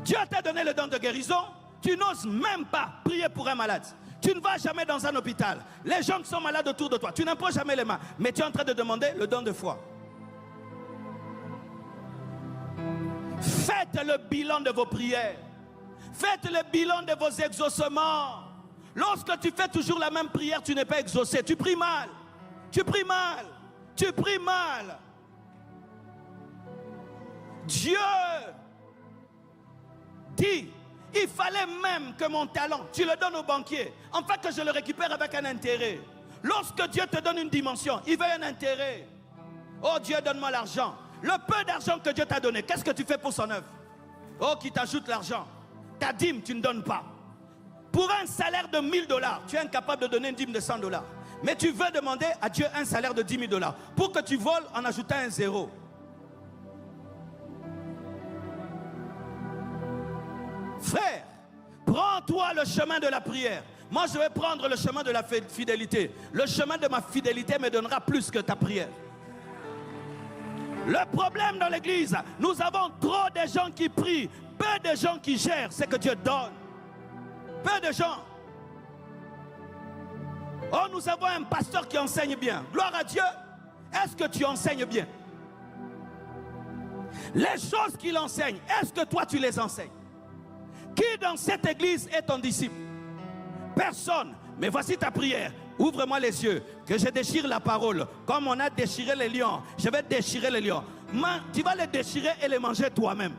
S1: Dieu t'a donné le don de guérison, tu n'oses même pas prier pour un malade. Tu ne vas jamais dans un hôpital. Les gens qui sont malades autour de toi, tu n'imposes jamais les mains. Mais tu es en train de demander le don de foi. Faites le bilan de vos prières. Faites le bilan de vos exaucements. Lorsque tu fais toujours la même prière, tu n'es pas exaucé. Tu pries mal. Tu pries mal. Tu pries mal. Dieu dit, il fallait même que mon talent, tu le donnes au banquier, afin que je le récupère avec un intérêt. Lorsque Dieu te donne une dimension, il veut un intérêt. Oh Dieu, donne-moi l'argent. Le peu d'argent que Dieu t'a donné, qu'est-ce que tu fais pour son œuvre? Oh, qui t'ajoute l'argent. Ta dîme, tu ne donnes pas. Pour un salaire de 1000 $, tu es incapable de donner une dîme de 100 $. Mais tu veux demander à Dieu un salaire de 10 000 $ pour que tu voles en ajoutant un zéro. Frère, prends-toi le chemin de la prière. Moi, je vais prendre le chemin de la fidélité. Le chemin de ma fidélité me donnera plus que ta prière. Le problème dans l'église, nous avons trop de gens qui prient, peu de gens qui gèrent ce que Dieu donne. Peu de gens. Oh, nous avons un pasteur qui enseigne bien. Gloire à Dieu. Est-ce que tu enseignes bien? Les choses qu'il enseigne, est-ce que toi tu les enseignes? Qui dans cette église est ton disciple? Personne. Mais voici ta prière. Ouvre-moi les yeux, que je déchire la parole. Comme on a déchiré les lions, je vais déchirer les lions. Tu vas les déchirer et les manger toi-même.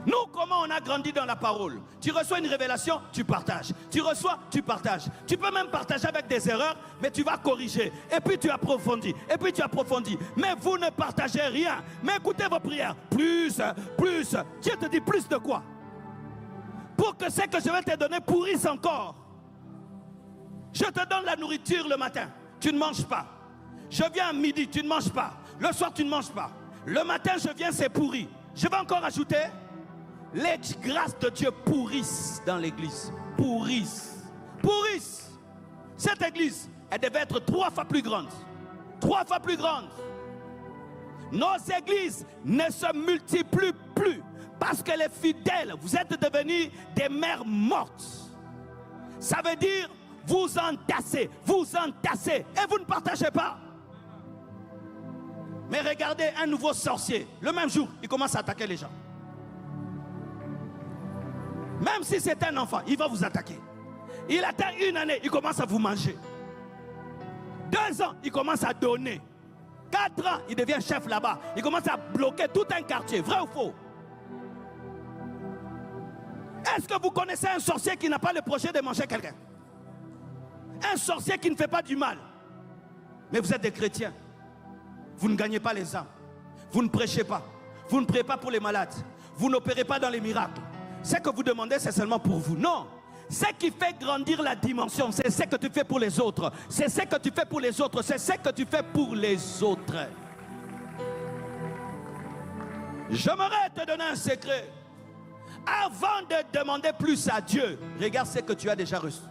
S1: Nous, comment on a grandi dans la parole? Tu reçois une révélation, tu partages. Tu reçois, tu partages. Tu peux même partager avec des erreurs, mais tu vas corriger. Et puis tu approfondis. Et puis tu approfondis. Mais vous ne partagez rien. Mais écoutez vos prières. Plus. Dieu te dit plus de quoi? Pour que ce que je vais te donner pourrisse encore. Je te donne la nourriture le matin. Tu ne manges pas. Je viens à midi, tu ne manges pas. Le soir, tu ne manges pas. Le matin, je viens, c'est pourri. Je vais encore ajouter... Les grâces de Dieu pourrissent dans l'église. Pourrissent. Cette église, elle devait être 3 fois plus grande. 3 fois plus grande. Nos églises ne se multiplient plus. Parce que les fidèles, vous êtes devenus des mères mortes. Ça veut dire, vous entassez. Et vous ne partagez pas. Mais regardez un nouveau sorcier. Le même jour, il commence à attaquer les gens. Même si c'est un enfant, il va vous attaquer. Il atteint 1 année, il commence à vous manger. 2 ans, il commence à donner. 4 ans, il devient chef là-bas. Il commence à bloquer tout un quartier. Vrai ou faux? Est-ce que vous connaissez un sorcier qui n'a pas le projet de manger quelqu'un? Un sorcier qui ne fait pas du mal. Mais vous êtes des chrétiens. Vous ne gagnez pas les âmes. Vous ne prêchez pas. Vous ne priez pas pour les malades. Vous n'opérez pas dans les miracles. Ce que vous demandez, c'est seulement pour vous. Non. Ce qui fait grandir la dimension, c'est ce que tu fais pour les autres. C'est ce que tu fais pour les autres. C'est ce que tu fais pour les autres. J'aimerais te donner un secret. Avant de demander plus à Dieu, regarde ce que tu as déjà reçu.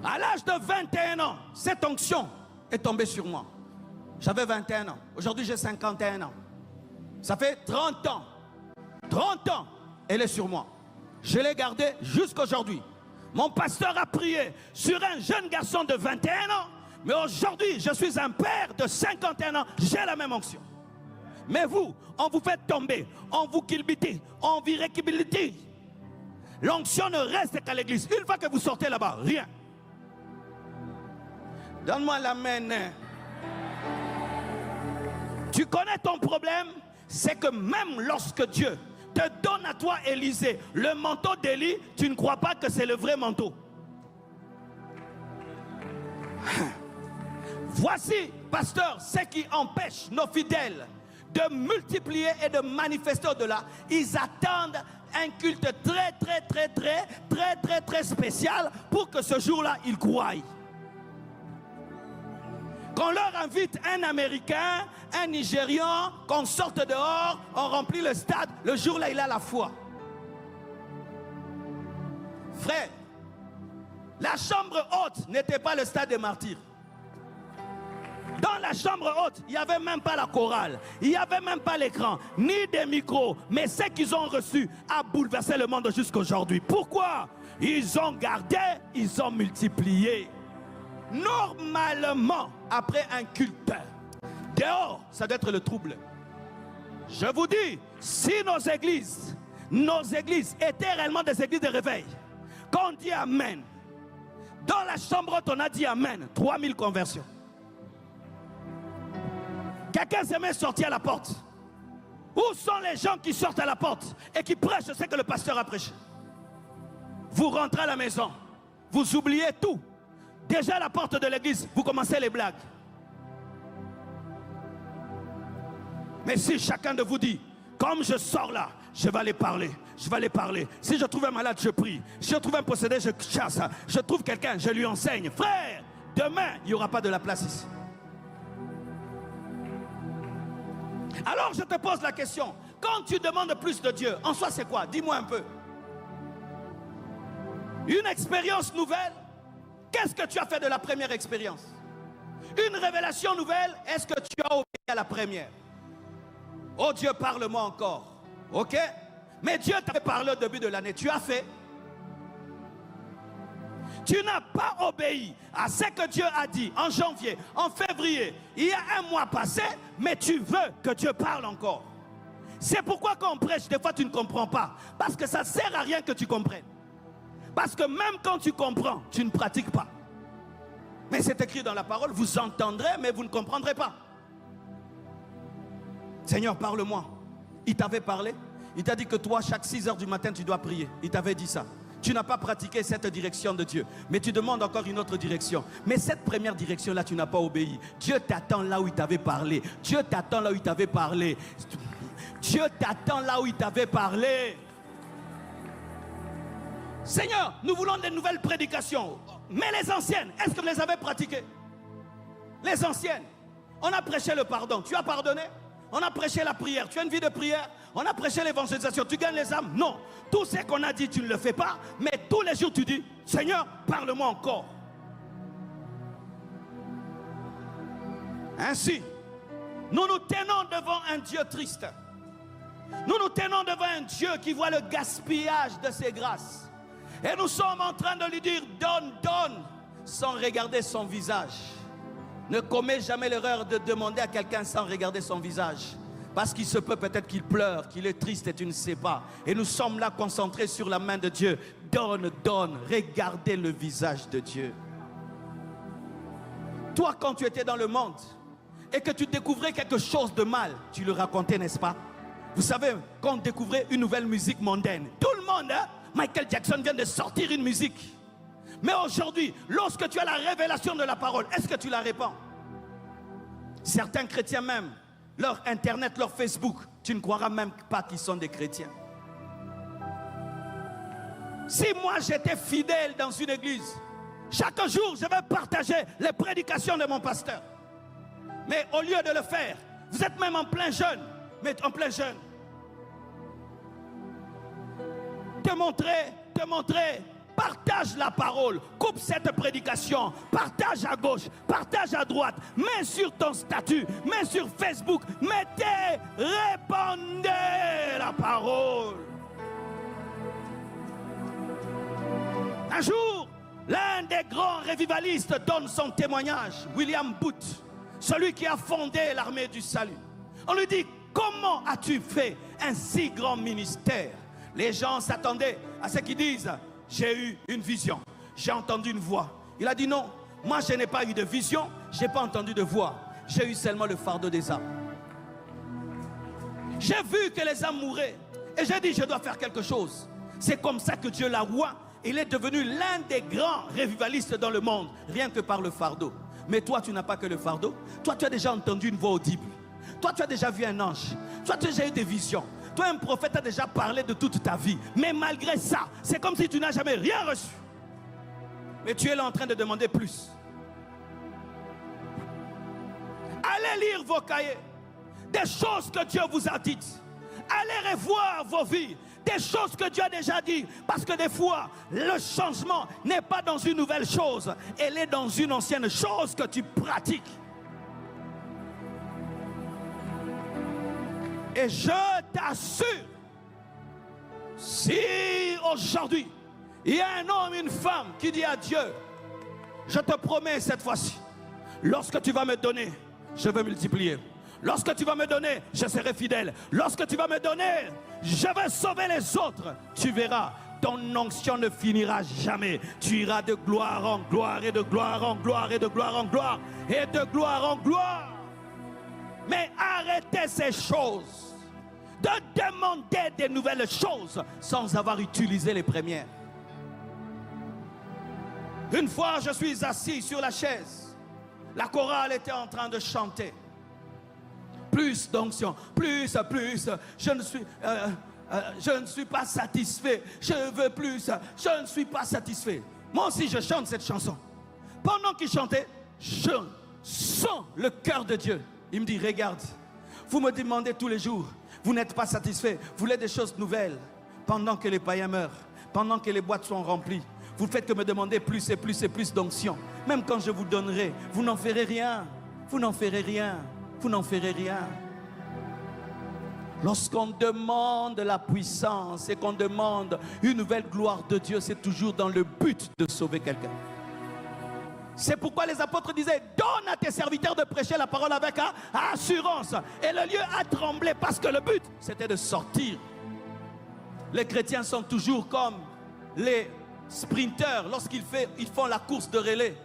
S1: À l'âge de 21 ans, cette onction est tombée sur moi. J'avais 21 ans. Aujourd'hui, j'ai 51 ans. Ça fait 30 ans. 30 ans, elle est sur moi. Je l'ai gardée jusqu'à aujourd'hui. Mon pasteur a prié sur un jeune garçon de 21 ans Mais aujourd'hui, je suis un père de 51 ans, j'ai la même onction. Mais vous, on vous fait tomber, on vous kilbite, on vous réquibilite. L'onction ne reste qu'à l'église. Une fois que vous sortez là-bas, rien. Donne-moi l'amen. Tu connais ton problème, c'est que même lorsque Dieu te donne à toi, Élisée, le manteau d'Élie, tu ne crois pas que c'est le vrai manteau. Voici, pasteur, ce qui empêche nos fidèles de multiplier et de manifester au-delà. Ils attendent un culte très spécial pour que ce jour-là, ils croient. Qu'on leur invite un Américain, un Nigérian, qu'on sorte dehors, on remplit le stade, le jour-là, il a la foi. Frère, la chambre haute n'était pas le stade des martyrs. Dans la chambre haute, il n'y avait même pas la chorale, il n'y avait même pas l'écran, ni des micros. Mais ce qu'ils ont reçu a bouleversé le monde jusqu'aujourd'hui. Pourquoi? Ils ont gardé, ils ont multiplié. Normalement, après un culte, dehors, ça doit être le trouble. Je vous dis, si nos églises étaient réellement des églises de réveil, quand on dit Amen, dans la chambre haute, on a dit Amen, 3000 conversions. Quelqu'un s'est sorti à la porte. Où sont les gens qui sortent à la porte et qui prêchent ce que le pasteur a prêché? Vous rentrez à la maison, vous oubliez tout. Déjà à la porte de l'église, vous commencez les blagues. Mais si chacun de vous dit, comme je sors là, je vais aller parler, je vais aller parler. Si je trouve un malade, je prie. Si je trouve un possédé, je chasse. Je trouve quelqu'un, je lui enseigne. Frère, demain, il n'y aura pas de la place ici. Alors je te pose la question, quand tu demandes plus de Dieu, en soi c'est quoi? Dis-moi un peu. Une expérience nouvelle? Qu'est-ce que tu as fait de la première expérience? Une révélation nouvelle? Est-ce que tu as obéi à la première? Oh Dieu, parle-moi encore. Ok? Mais Dieu t'avait parlé au début de l'année, tu as fait? Tu n'as pas obéi à ce que Dieu a dit en janvier, en février, il y a un mois passé, mais tu veux que Dieu parle encore. C'est pourquoi quand on prêche, des fois tu ne comprends pas. Parce que ça ne sert à rien que tu comprennes. Parce que même quand tu comprends, tu ne pratiques pas. Mais c'est écrit dans la parole, vous entendrez, mais vous ne comprendrez pas. Seigneur, parle-moi. Il t'avait parlé. Il t'a dit que toi, chaque 6 heures du matin, tu dois prier. Il t'avait dit ça. Tu n'as pas pratiqué cette direction de Dieu. Mais tu demandes encore une autre direction. Mais cette première direction-là, tu n'as pas obéi. Dieu t'attend là où il t'avait parlé. Dieu t'attend là où il t'avait parlé. Dieu t'attend là où il t'avait parlé. Seigneur, nous voulons des nouvelles prédications. Mais les anciennes, est-ce que vous les avez pratiquées? Les anciennes, on a prêché le pardon. Tu as pardonné? On a prêché la prière. Tu as une vie de prière? On a prêché l'évangélisation. Tu gagnes les âmes? Non. Tout ce qu'on a dit, tu ne le fais pas. Mais tous les jours, tu dis, Seigneur, parle-moi encore. Ainsi, nous nous tenons devant un Dieu triste. Nous nous tenons devant un Dieu qui voit le gaspillage de ses grâces. Et nous sommes en train de lui dire, donne, donne, sans regarder son visage. Ne commets jamais l'erreur de demander à quelqu'un sans regarder son visage. Parce qu'il se peut peut-être qu'il pleure, qu'il est triste et tu ne sais pas. Et nous sommes là concentrés sur la main de Dieu. Donne, donne, regardez le visage de Dieu. Toi, quand tu étais dans le monde et que tu découvrais quelque chose de mal, tu le racontais, n'est-ce pas? Vous savez, quand on découvrait une nouvelle musique mondaine, tout le monde, hein? Michael Jackson vient de sortir une musique. Mais aujourd'hui, lorsque tu as la révélation de la parole, est-ce que tu la répands? Certains chrétiens même, leur internet, leur Facebook, tu ne croiras même pas qu'ils sont des chrétiens. Si moi j'étais fidèle dans une église, chaque jour je vais partager les prédications de mon pasteur. Mais au lieu de le faire, vous êtes même en plein jeûne, mais en plein jeûne. Te montrer, partage la parole, coupe cette prédication, partage à gauche, partage à droite, mets sur ton statut, mets sur Facebook, mettez, répandez la parole. Un jour, L'un des grands révivalistes donne son témoignage, William Booth, celui qui a fondé l'armée du salut. On lui dit, comment as-tu fait un si grand ministère? Les gens s'attendaient à ce qu'ils disent, j'ai eu une vision, j'ai entendu une voix. Il a dit non, moi je n'ai pas eu de vision, je n'ai pas entendu de voix, j'ai eu seulement le fardeau des âmes. J'ai vu que les âmes mouraient et j'ai dit je dois faire quelque chose. C'est comme ça que Dieu l'a roi. Il est devenu l'un des grands révivalistes dans le monde, rien que par le fardeau. Mais toi, tu n'as pas que le fardeau. Toi, tu as déjà entendu une voix audible. Toi, tu as déjà vu un ange. Toi, tu as déjà eu des visions. Toi, un prophète a déjà parlé de toute ta vie. Mais malgré ça, c'est comme si tu n'as jamais rien reçu. Mais tu es là en train de demander plus. Allez lire vos cahiers. Des choses que Dieu vous a dites. Allez revoir vos vies. Des choses que Dieu a déjà dit. Parce que des fois, le changement n'est pas dans une nouvelle chose. Elle est dans une ancienne chose que tu pratiques. Et je t'assure, si aujourd'hui, il y a un homme, une femme qui dit à Dieu, je te promets cette fois-ci, lorsque tu vas me donner, je vais multiplier. Lorsque tu vas me donner, je serai fidèle. Lorsque tu vas me donner, je vais sauver les autres. Tu verras, ton onction ne finira jamais. Tu iras de gloire en gloire et de gloire en gloire et de gloire en gloire et de gloire en gloire. Mais arrêtez ces choses de demander des nouvelles choses sans avoir utilisé les premières. Une fois, je suis assis sur la chaise. La chorale était en train de chanter. Plus d'onction, plus, je ne suis pas satisfait, je veux plus, je ne suis pas satisfait. Moi aussi je chante cette chanson. Pendant qu'il chantait, je sens le cœur de Dieu. Il me dit, regarde, vous me demandez tous les jours, vous n'êtes pas satisfait, vous voulez des choses nouvelles. Pendant que les païens meurent, pendant que les boîtes sont remplies, vous faites que me demander plus et plus et plus d'onction. Même quand je vous donnerai, vous n'en ferez rien, vous n'en ferez rien. Vous n'en ferez rien. Lorsqu'on demande la puissance et qu'on demande une nouvelle gloire de Dieu, c'est toujours dans le but de sauver quelqu'un. C'est pourquoi les apôtres disaient, donne à tes serviteurs de prêcher la parole avec assurance. Et le lieu a tremblé parce que le but, c'était de sortir. Les chrétiens sont toujours comme les sprinteurs lorsqu'ils font la course de relais.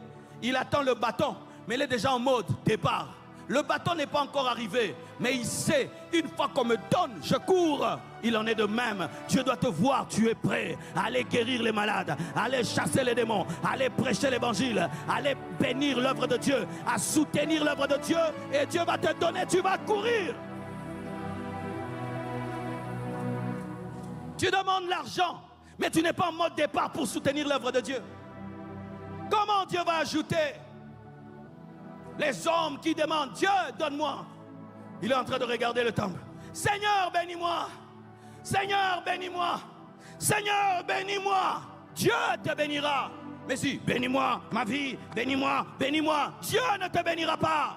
S1: Il attend le bâton, mais il est déjà en mode départ. Le bâton n'est pas encore arrivé, mais il sait, une fois qu'on me donne, je cours. Il en est de même. Dieu doit te voir, tu es prêt à aller guérir les malades, à aller chasser les démons, à aller prêcher l'évangile, à aller bénir l'œuvre de Dieu, à soutenir l'œuvre de Dieu, et Dieu va te donner, tu vas courir. Tu demandes l'argent, mais tu n'es pas en mode départ pour soutenir l'œuvre de Dieu. Comment Dieu va ajouter? Les hommes qui demandent, Dieu, donne-moi. Il est en train de regarder le temple. Seigneur, bénis-moi. Seigneur, bénis-moi. Seigneur, bénis-moi. Dieu te bénira. Mais si, bénis-moi ma vie, bénis-moi, bénis-moi. Dieu ne te bénira pas.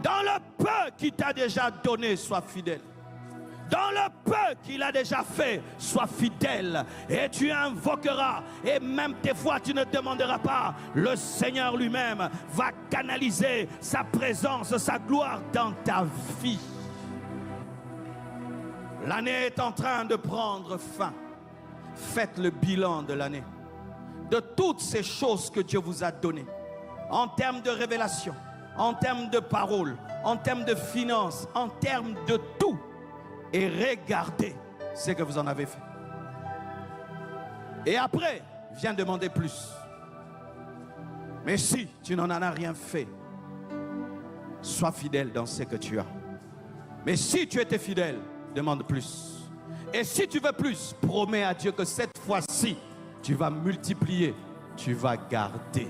S1: Dans le peu qu'il t'a déjà donné, sois fidèle. Dans le peu qu'il a déjà fait, sois fidèle et tu invoqueras. Et même des fois tu ne demanderas pas. Le Seigneur lui-même va canaliser sa présence, sa gloire dans ta vie. L'année est en train de prendre fin. Faites le bilan de l'année. De toutes ces choses que Dieu vous a données. En termes de révélation, en termes de paroles, en termes de finances, en termes de tout. Et regardez ce que vous en avez fait. Et après, viens demander plus. Mais si tu n'en as rien fait, sois fidèle dans ce que tu as. Mais si tu étais fidèle, demande plus. Et si tu veux plus, promets à Dieu que cette fois-ci, tu vas multiplier, tu vas garder.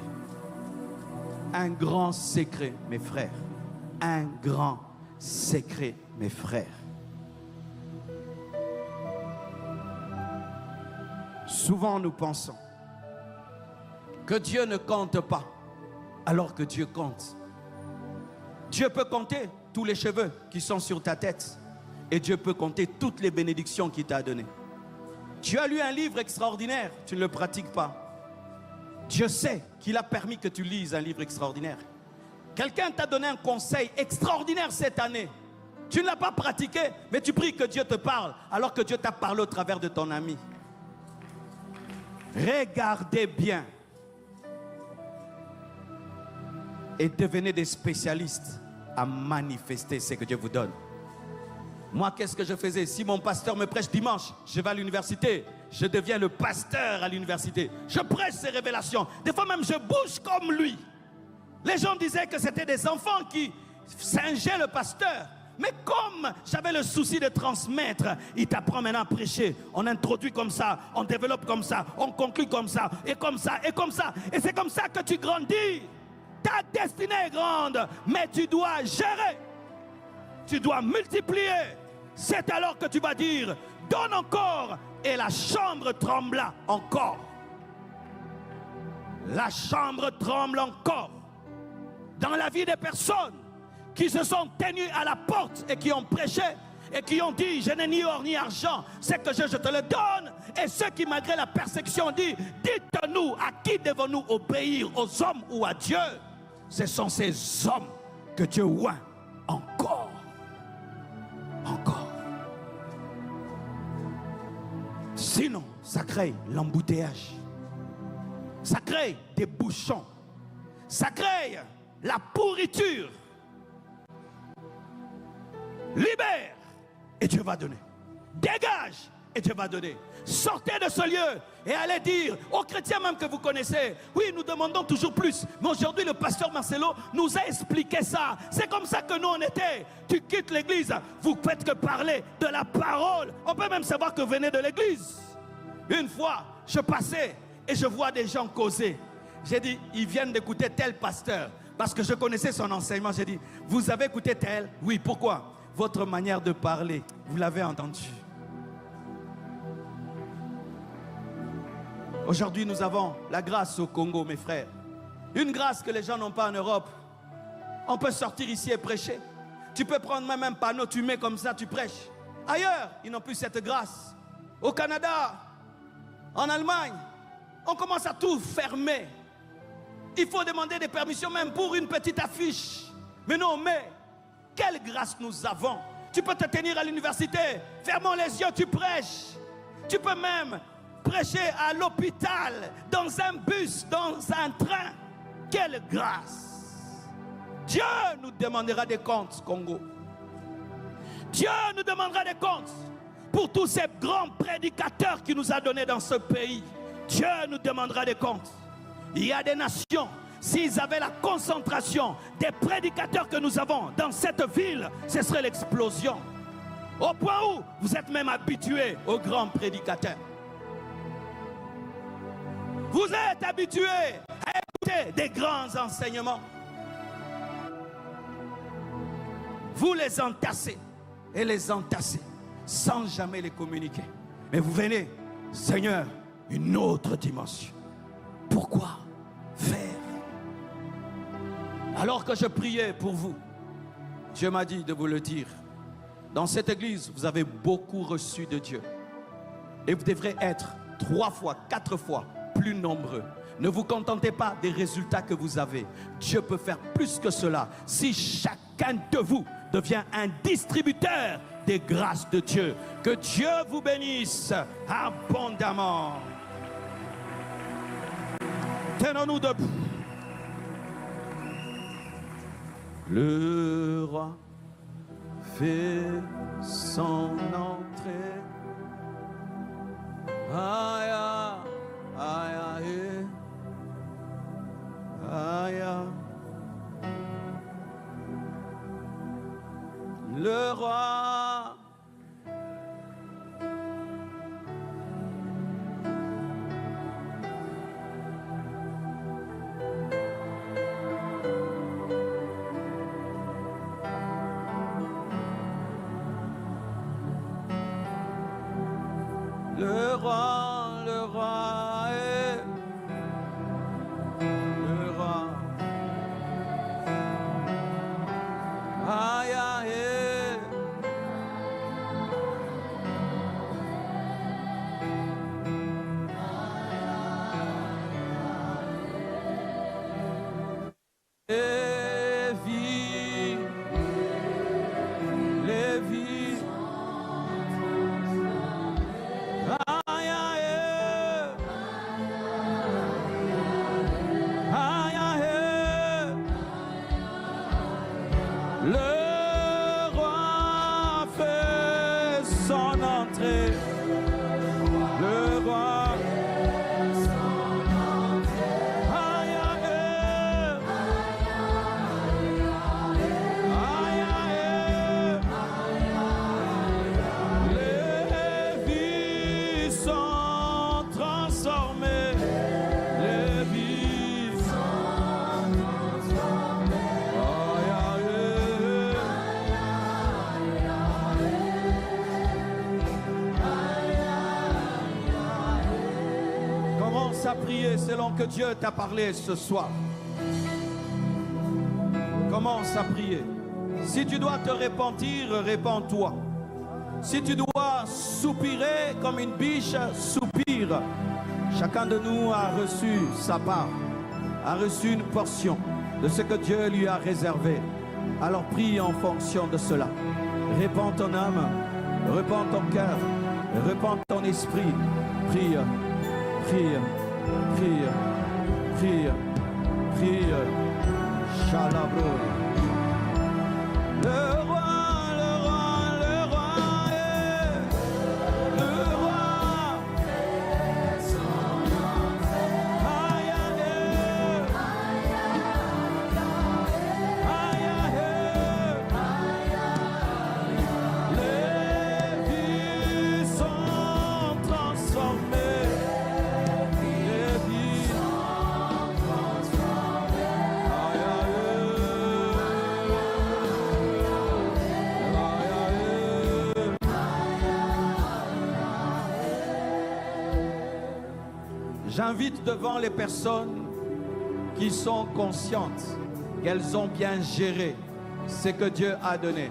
S1: Un grand secret, mes frères. Un grand secret, mes frères. Souvent nous pensons que Dieu ne compte pas, alors que Dieu compte. Dieu peut compter tous les cheveux qui sont sur ta tête et Dieu peut compter toutes les bénédictions qu'il t'a données. Tu as lu un livre extraordinaire, tu ne le pratiques pas. Dieu sait qu'il a permis que tu lises un livre extraordinaire. Quelqu'un t'a donné un conseil extraordinaire cette année. Tu ne l'as pas pratiqué, mais tu pries que Dieu te parle, alors que Dieu t'a parlé au travers de ton ami. Regardez bien et devenez des spécialistes à manifester ce que Dieu vous donne. Moi, qu'est-ce que je faisais? Si mon pasteur me prêche dimanche, je vais à l'université. Je deviens le pasteur à l'université. Je prêche ses révélations. Des fois même, je bouge comme lui. Les gens disaient que c'était des enfants qui singeaient le pasteur. Mais comme j'avais le souci de transmettre, il t'apprend maintenant à prêcher. On introduit comme ça, on développe comme ça, on conclut comme ça, et comme ça, et comme ça. Et c'est comme ça que tu grandis. Ta destinée est grande, mais tu dois gérer. Tu dois multiplier. C'est alors que tu vas dire, donne encore. Et la chambre trembla encore. La chambre tremble encore. Dans la vie des personnes qui se sont tenues à la porte et qui ont prêché et qui ont dit, je n'ai ni or ni argent, c'est que je te le donne. Et ceux qui, malgré la persécution, disent, dites-nous, à qui devons-nous obéir, aux hommes ou à Dieu? Ce sont ces hommes que Dieu oint encore. Encore. Sinon, ça crée l'embouteillage. Ça crée des bouchons. Ça crée la pourriture. Libère et Dieu va donner. Dégage et Dieu va donner. Sortez de ce lieu et allez dire aux chrétiens même que vous connaissez, oui, nous demandons toujours plus. Mais aujourd'hui, le pasteur Marcelo nous a expliqué ça. C'est comme ça que nous on était. Tu quittes l'église, vous faites que parler de la parole. On peut même savoir que vous venez de l'église. Une fois, je passais et je vois des gens causer. J'ai dit, ils viennent d'écouter tel pasteur. Parce que je connaissais son enseignement. J'ai dit, vous avez écouté tel? Oui, pourquoi? Votre manière de parler, vous l'avez entendu. Aujourd'hui, nous avons la grâce au Congo, mes frères. Une grâce que les gens n'ont pas en Europe. On peut sortir ici et prêcher. Tu peux prendre même un panneau, tu mets comme ça, tu prêches. Ailleurs, ils n'ont plus cette grâce. Au Canada, en Allemagne, on commence à tout fermer. Il faut demander des permissions même pour une petite affiche. Mais non, mais quelle grâce nous avons. Tu peux te tenir à l'université, fermons les yeux, tu prêches. Tu peux même prêcher à l'hôpital, dans un bus, dans un train. Quelle grâce. Dieu nous demandera des comptes, Congo. Dieu nous demandera des comptes pour tous ces grands prédicateurs qu'il nous a donnés dans ce pays. Dieu nous demandera des comptes. Il y a des nations, s'ils avaient la concentration des prédicateurs que nous avons dans cette ville, ce serait l'explosion. Au point où vous êtes même habitués aux grands prédicateurs. Vous êtes habitués à écouter des grands enseignements. Vous les entassez et les entassez sans jamais les communiquer. Mais vous venez, Seigneur, une autre dimension. Pourquoi faire? Alors que je priais pour vous, Dieu m'a dit de vous le dire. Dans cette église, vous avez beaucoup reçu de Dieu. Et vous devrez être 3 fois, 4 fois plus nombreux. Ne vous contentez pas des résultats que vous avez. Dieu peut faire plus que cela. Si chacun de vous devient un distributeur des grâces de Dieu. Que Dieu vous bénisse abondamment. Tenons-nous debout. Le roi fait son entrée. Aïe, aïe, aïe, aïe, aïe. Le roi est le roi. Aïe, aïe, prier selon que Dieu t'a parlé ce soir. Commence à prier. Si tu dois te repentir, répands-toi. Si tu dois soupirer comme une biche, soupire. Chacun de nous a reçu sa part, a reçu une portion de ce que Dieu lui a réservé. Alors prie en fonction de cela. Répands ton âme, répands ton cœur, répands ton esprit. Prie, prie, prie, prie, prie. Shalabro. Le roi, le roi, le roi, le roi. Aïe, aïe, aïe, aïe. Les vies sont transformées. Les vies sont transformées. Aïe, j'invite devant les personnes qui sont conscientes qu'elles ont bien géré ce que Dieu a donné.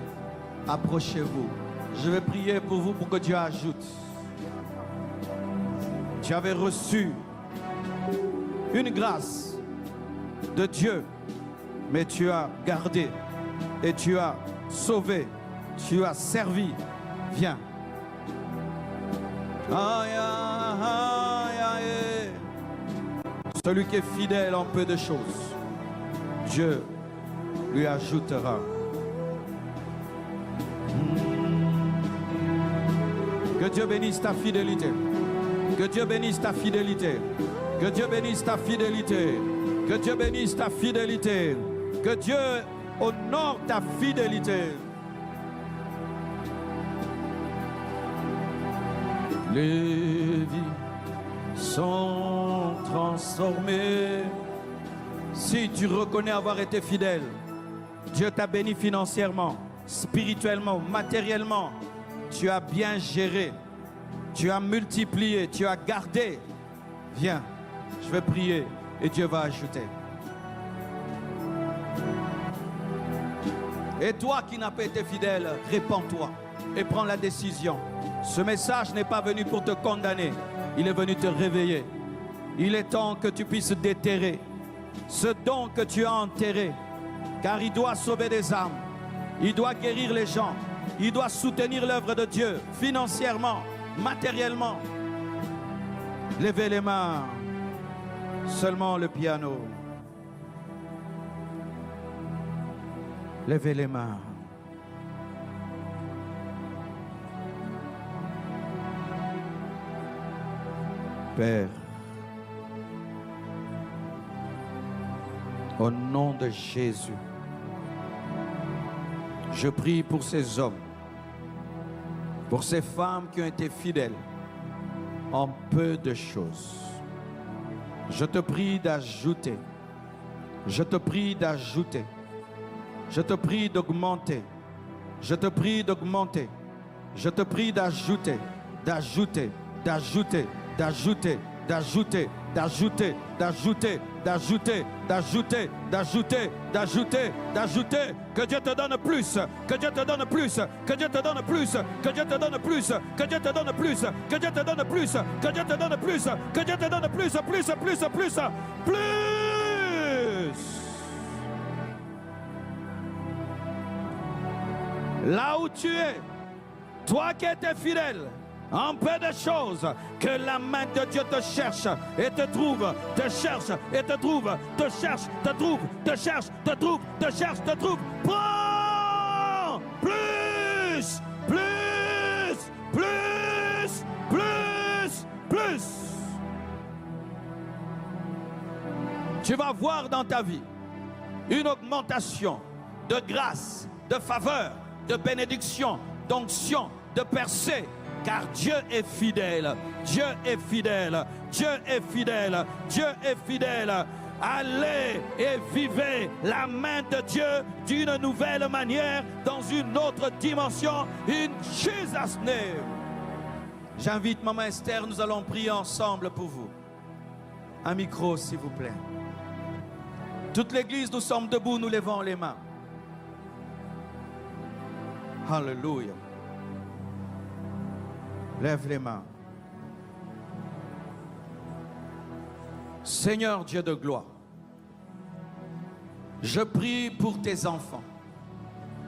S1: Approchez-vous. Je vais prier pour vous pour que Dieu ajoute. Tu avais reçu une grâce de Dieu, mais tu as gardé et tu as sauvé, tu as servi. Viens. Aïe, aïe, aïe. Celui qui est fidèle en peu de choses, Dieu lui ajoutera. Que Dieu bénisse ta fidélité. Que Dieu bénisse ta fidélité. Que Dieu bénisse ta fidélité. Que Dieu bénisse ta fidélité. Que Dieu honore ta fidélité. Les vies sont transformées. Si tu reconnais avoir été fidèle, Dieu t'a béni financièrement, spirituellement, matériellement. Tu as bien géré. Tu as multiplié, tu as gardé. Viens, je vais prier et Dieu va ajouter. Et toi qui n'as pas été fidèle, répands-toi et prends la décision. Ce message n'est pas venu pour te condamner, il est venu te réveiller. Il est temps que tu puisses déterrer ce don que tu as enterré, car il doit sauver des âmes, il doit guérir les gens, il doit soutenir l'œuvre de Dieu financièrement, matériellement. Levez les mains, seulement le piano. Levez les mains. Père, au nom de Jésus, je prie pour ces hommes, pour ces femmes qui ont été fidèles en peu de choses. Je te prie d'ajouter. Je te prie d'ajouter. Je te prie d'augmenter. Je te prie d'augmenter. Je te prie d'ajouter, d'ajouter, d'ajouter, d'ajouter, d'ajouter, d'ajouter, d'ajouter, d'ajouter, d'ajouter, d'ajouter, d'ajouter, d'ajouter. Que Dieu te donne plus, que Dieu te donne plus, que Dieu te donne plus, que Dieu te donne plus, que Dieu te donne plus, que Dieu te donne plus, que Dieu te donne plus, que Dieu te donne plus, plus. Là où tu es, toi qui étais fidèle, en peu de choses, que la main de Dieu te cherche et te trouve, te cherche et te trouve, te cherche, te trouve, te cherche, te trouve, te cherche, te trouve. Prends plus, plus, plus, plus, plus. Tu vas voir dans ta vie une augmentation de grâce, de faveur, de bénédiction, d'onction, de percée. Car Dieu est fidèle, Dieu est fidèle, Dieu est fidèle, Dieu est fidèle. Allez et vivez la main de Dieu d'une nouvelle manière, dans une autre dimension, in Jesus' name. J'invite Maman Esther, nous allons prier ensemble pour vous. Un micro, s'il vous plaît. Toute l'église, nous sommes debout, nous levons les mains. Alléluia. Lève les mains. Seigneur Dieu de gloire, je prie pour tes enfants.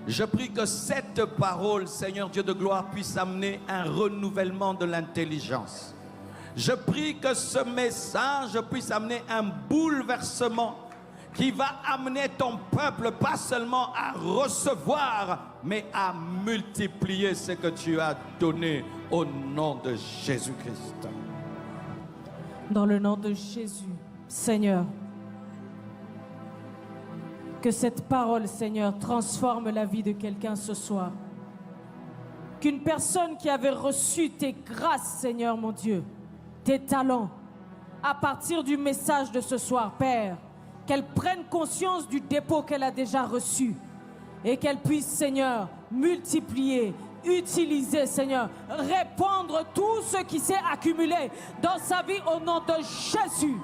S1: Je prie que cette parole, Seigneur Dieu de gloire, puisse amener un renouvellement de l'intelligence. Je prie que ce message puisse amener un bouleversement qui va amener ton peuple pas seulement à recevoir, mais à multiplier ce que tu as donné au nom de Jésus-Christ.
S4: Dans le nom de Jésus, Seigneur, que cette parole, Seigneur, transforme la vie de quelqu'un ce soir. Qu'une personne qui avait reçu tes grâces, Seigneur mon Dieu, tes talents, à partir du message de ce soir, Père, qu'elle prenne conscience du dépôt qu'elle a déjà reçu et qu'elle puisse, Seigneur, multiplier, utiliser, Seigneur, répandre tout ce qui s'est accumulé dans sa vie au nom de Jésus.